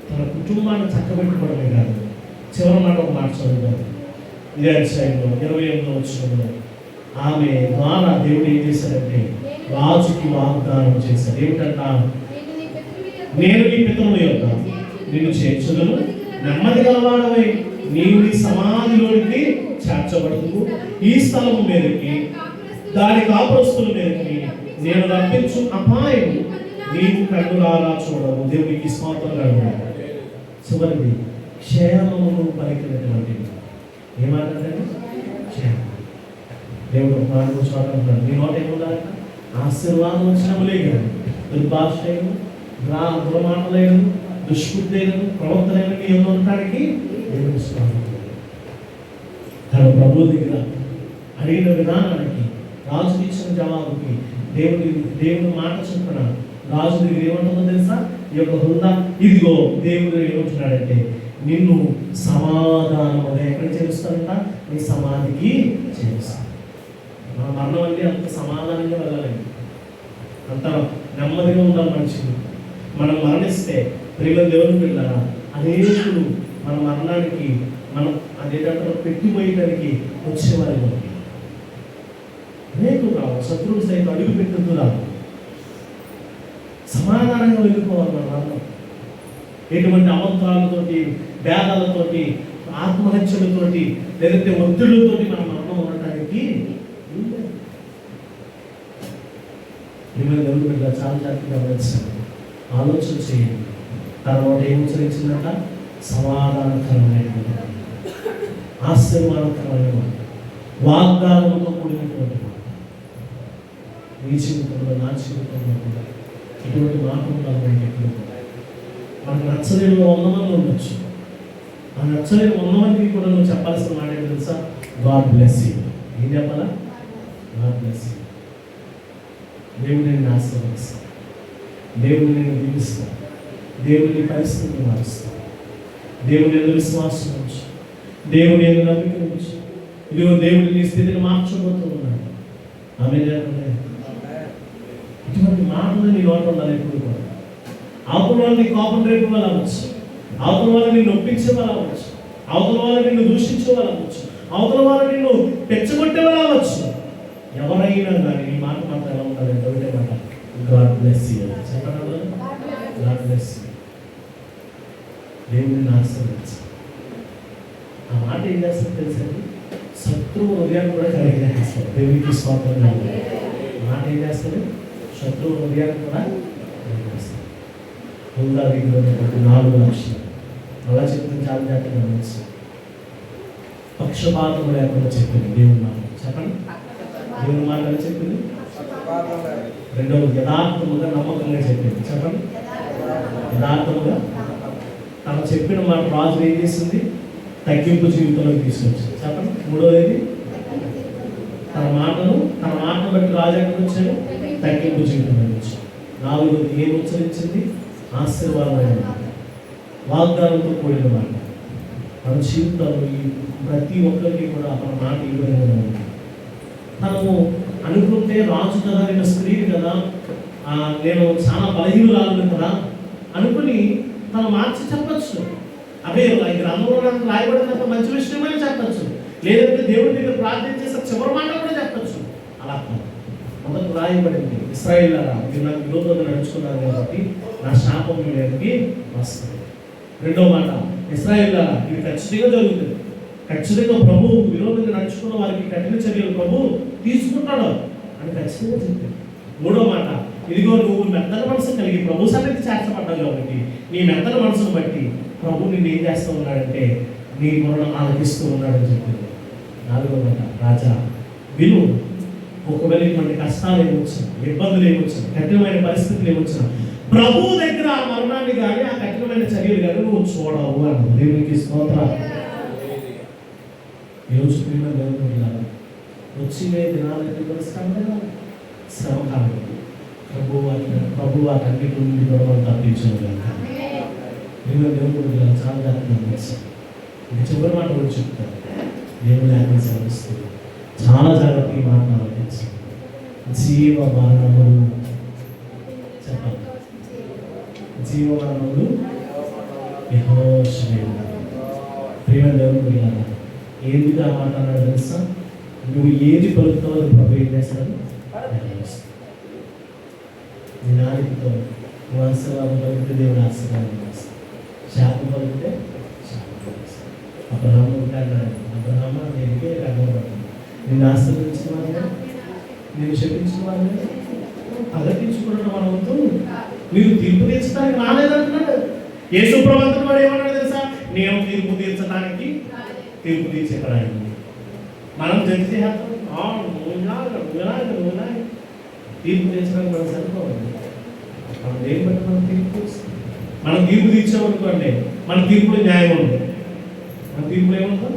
తన కుటుంబాన్ని చక్కబెట్టుకోవడమే కాదు, చివరి మాట ఒక మాట చదువుతారు. ఇదే అధ్యాయంలో 28వ వచనంలో ఆమె ద్వారా దేవుడు ఏం చేశాడంటే రాజుకి వాగ్దానం చేశాడు. ఏమిటంట? నేను నీ పితరుల యొక్క నిన్ను చేర్చుదను, నెమ్మది గలవాడవై నీవు నీ సమాధిలోనికి చేర్చబడుతూ ఈ స్థలము మీదకి దాని కాపురస్తుల మీదకి నేను రప్పించు అపాయం నీవు కన్నులారా చూడవు. దేవునికి స్తోత్రంగా ఉన్నాడు. చివరిది క్షేమమును పలికినటువంటి ఏమంటారంటే క్షేమం. దేవుడు ప్రాణం చూడాలంటాడు. నీ నోట ఏముండాలంట? ఆశీర్వాదం వచ్చినములే కానీ దుర్భాష దుర్మాటలేదు, దుష్కృతలేదు, ప్రవర్తనైన నీ ఉండటానికి దేవుడు స్వామి. తన ప్రభు దగ్గర అడిగిన విధానానికి రాజు ఇచ్చిన జవాబుకి దేవుని మాట చొప్పున రాజు దగ్గర ఏమంటుందో తెలుసా? ఈ యొక్క హృదయ ఇదిగో దేవుడు ఏమంటున్నాడంటే నిన్ను సమాధానముగా ఎక్కడ చేరుస్తాడంట? నీ సమాధికి చేరుస్తాడు. మన మరణం అంటే అంత సమాధానంగా వెళ్ళాలండి, అంత నెమ్మదిగా ఉండాలి మనిషిని. మనం మరణిస్తే ప్రేమ దేవుని పిల్లరా అనేకులు మన మరణానికి మనం అదేంటంటే పెట్టిపోయడానికి వచ్చేవారు అనేకులు రావు. శత్రువులు సైతం అడుగు పెట్టుతూ రావు. సమాధానంగా వెళ్ళిపోవాలి మన మరణం. ఎటువంటి అబద్ధాలతోటి, భేదాలతోటి, ఆత్మహత్యలతోటి, లేదంటే ఒత్తిళ్లతోటి మన మరణం ఉండటానికి చాలా జాగ్రత్తగా గమనించాలి. ఆలోచన చేయండి. తర్వాత ఏం ఉచ్చరించిందంట? సమాధానకరమైన ఆశీర్వాదకరమైన వాగ్దానంతో కూడినటువంటి మాట. మీ జీవితంలో, నా జీవితంలో కూడా ఇటువంటి మాట ఉండాలి. మనకు నచ్చలేని 100 మంది ఉండొచ్చు. ఆ నచ్చలేని 100 మందికి కూడా నువ్వు చెప్పాల్సిన మాట ఏంటి తెలుసా? God bless you. ఏం చెప్పాలా? God bless you. దేవుడు నేను ఆశీర్వదిస్తాను, దేవుడు నేను దీవిస్తాను, దేవుని పరిస్థితిని మారుస్తాను, దేవుని విశ్వాసం ఉంచు, దేవుని నమ్మిక ఉంచు. ఇదిగో దేవుడు నీ స్థితిని మార్చబోతూ ఉన్నాడు. ఆమె ఇటువంటి మాటలు నీ నోట ఉండాలి ఎప్పుడు కూడా. అవతల వాళ్ళని కోపం రేపు వాళ్ళు అవ్వచ్చు, అవతల వాళ్ళని నొప్పించే వాళ్ళు అవ్వచ్చు, అవతల వాళ్ళని నిన్ను దూషించే వాళ్ళు అవ్వచ్చు, అవతల వాళ్ళని నిన్ను పెచ్చగొట్టే వాళ్ళు అవ్వచ్చు. ఎవరైనా కానీ ఈ మాట మాత్రం ఎలా ఉండాలంటే ఒకటే మాట, గాడ్ బ్లెస్ యూ. చెప్పండి, గాడ్ బ్లెస్ యూ. దేవుడిని ఆశీర్వదించు. ఆ మాట ఏం చేస్తుంది తెలుసండి? శత్రువు హృదయాన్ని కూడా కలిగేస్తుంది. దేవునికి స్తోత్రం. మాట ఏం చేస్తుంది? శత్రువు హృదయాన్ని కూడా కలిగేస్తుంది. హుందా దగ్గర 4 లక్షలు అలా చెప్తుంది. చాలా జాగ్రత్తగా గమనించాలి. పక్షపాతం లేకుండా చెప్పింది దేవుని మాట. చెప్పండి, దేవుని మాట అని చెప్పింది. రెండవది యథార్థముగా నమ్మకంగా చెప్పింది. చెప్పండి, యథార్థముగా తను చెప్పిన మాట రాజు ఏం చేసింది? తగ్గింపు జీవితంలోకి తీసుకొచ్చింది. చెప్పండి, మూడవది తన మాటను బట్టి రాజు ఎక్కడికి వచ్చాడు? తగ్గింపు జీవితంలోకి వచ్చాడు. 4వది ఏం ఉచ్చరించింది? ఆశీర్వాదమైన మాట, వాగ్దానంతో కూడిన మాట. మన జీవితంలో ఈ ప్రతి ఒక్కరికి కూడా మన మాట ఈ విధంగా ఉంది. తను అనుకుంటే రాజు కదా, నేను స్త్రీని కదా, నేను చాలా బలహీనురాలను కదా అనుకుని తను మార్చి చెప్పచ్చు. అదే ఈ గ్రంథంలో నాకు రాయబడినంత మంచి విషయమని చెప్పచ్చు, లేదంటే దేవుడి దగ్గర ప్రార్థన చేసే చివరి మాట కూడా చెప్పచ్చు. అలా మొదటి రాయబడింది, ఇశ్రాయేలులారా మీరు నాకు విరోధంగా నడుచుకున్నారు కాబట్టి నా శాపం మీ మీదకి వస్తుంది. రెండో మాట, ఇశ్రాయేలులారా ఇది ఖచ్చితంగా జరుగుతుంది, ఖచ్చితంగా ప్రభువు విరోధంగా నడుచుకున్న వారికి కఠిన చర్యలు ప్రభువు తీసుకుంటాడు అని ఖచ్చితంగా చెప్పింది. మూడో మాట, ఇదిగో నువ్వు మెత్తన మనసు కలిగి ప్రభు సన్నిధి చేర్చబడ్డావు కాబట్టి నీ మెత్తన మనసును బట్టి ప్రభు నిన్ను ఏం చేస్తూ ఉన్నాడంటే నీ మొరను ఆలకిస్తూ ఉన్నాడని చెప్పింది. 4వ మాట, రాజా విను, ఒకవేళ ఇటువంటి కష్టాలు ఏమొచ్చినా, ఇబ్బందులు ఏమొచ్చినా, కఠినమైన పరిస్థితులు ఏమొచ్చినా ప్రభు దగ్గర ఆ మరణాన్ని కానీ ఆ కఠినమైన చర్యలు కానీ నువ్వు చూడవు అన్న. దేవునికి స్తోత్రం. ఈరోజు దేవుడు వచ్చిన దినాలకి శ్రమ కాదు, ప్రభు వాటన్నిటి నుండి కూడా తప్పించాను కనుక దేవుడు చాలా జాగ్రత్తగా ఇంకా చివరి మాట కూడా చెప్తారు. దేవుడు లేక శ్రమిస్తుంది. చాలా జాగ్రత్త ఈ మాట ఆలోచించాలి. జీవ మరణములు చెప్పాలి. జీవ మరణములు యెహోషువ. ప్రేమ దేవుడు ఏంది ఆ మాట అన్నాడు తెలుసా? నువ్వు ఏది పలుకుతావో అది ప్రభు ఏం చేస్తాడు? నీ నాలుగుతో నువ్వు ఆశీర్వాదం పలికితే దేవుడు ఆశీర్వాదం చేస్తాడు, శాపం పలికితే శాపం చేస్తాడు. అబ్రహాము ఉంటాడు, అబ్రహామ నేనే అడ్డపడుతుంది. నిన్ను ఆశీర్వదించిన వాళ్ళే, నేను శపించిన వాళ్ళే పగటించుకున్న మన వంతు మీరు తీర్పు తీర్చడానికి రాలేదంటున్నాడు. యేసు ప్రభువు వాడు ఏమన్నాడు తెలుసా? నేను తీర్పు తీర్చడానికి తీర్పు తీర్చేపడానికి మనం జడ్జి చేస్తాం. తీర్పు తీర్చడానికి మనం సరిపోవాలి. మనం ఏం బట్టి మనం తీర్పు మనం తీర్పు తీర్చామనుకోండి, మన తీర్పులో న్యాయం ఉంది. మన తీర్పులో ఏముందో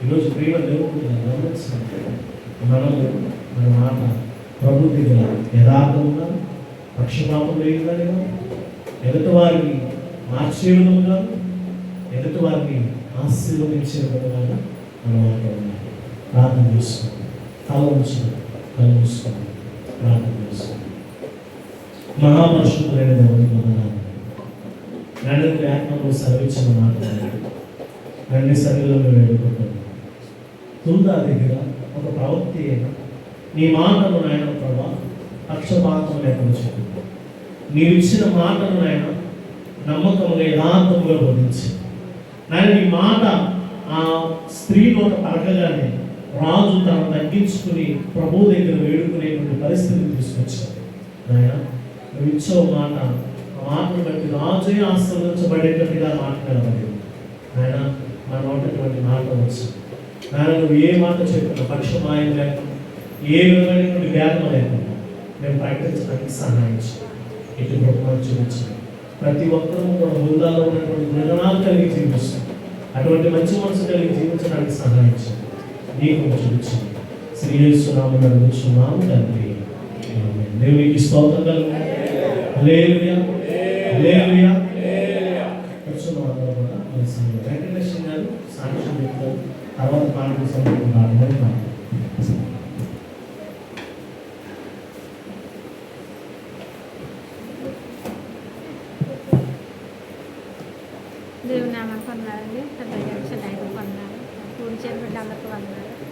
ఈరోజు ప్రేమ దేవుడు గమనించాలి. మనము మన మాట ప్రభు దగ్గర యథార్థంగా పక్షపాతం లేదుగా ఎదుటి వారిని మార్చే విధముగా ఎదుటి వారిని ఆశీర్వదించే విధంగా మనం మాట్లాడాలి. ప్రార్థన చేసుకోండి. తల ఉంచుకోండి. కళ్ళు మూసుకోండి. ప్రార్థన చేసుకోండి. మహాపరిశుద్ధులైన దేవుని వందనాలు. నన్ను ఆత్మలో సర్వించిన మాట్లాడాలి. నన్ను సరిలో వేడుకుంటున్నాను. తుందా దగ్గర ఒక ప్రవక్త అయిన నీ మాటలు నాయన ప్రభా పక్షపాతం లేకుండా చెప్పు. నీవు ఇచ్చిన మాటలు నాయన నమ్మకంగా యథార్థంగా బోధించి నాయన నీ మాట ఆ స్త్రీ నోట పలకగానే రాజు తను తగ్గించుకుని ప్రభు దగ్గర వేడుకునేటువంటి పరిస్థితిని తీసుకొచ్చాడు. నాయన నువ్వు ఇచ్చావు మాట, ఆ మాటను బట్టి రాజే ఆశీర్వదించబడేటట్టుగా మాట్లాడబడి ఆయన మన నోటటువంటి మాట వచ్చింది. నాయన నువ్వు ఏ మాట చెప్పినా పక్షమాయం లేకుండా ఏ విధమైనటువంటి వ్యాధం లేకుండా మేము ప్రకటించడానికి సహాయించి ఇటు గొప్పలు చూపించాలి. ప్రతి ఒక్కరూ కూడా బృందాల్లో ఉన్నటువంటి గుణగణాలు కలిగి జీవిస్తాం. అటువంటి మంచి మనసు కలిగి జీవించడానికి సహాయించి నీకు చూపించింది. శ్రీ యేసు నామమున అడుగుచున్నాము తండ్రి. ఆమేన్. దేవునికి స్తోత్రం కలుగును. హల్లెలూయా హల్లెలూయా. కూర్చున్న అందరూ కూడా మన సంఘం వెంకటేశ్వర గారు సాక్ష్యం చెప్తారు. తర్వాత కాన్ఫరెన్స్ అనుకుంటున్నారు. దేవుని నామానికి వందనాలండి. పెద్ద జంక్షన్ 5 వందనాలు. కూడి చేరు బిడ్డలకు వందనాలు.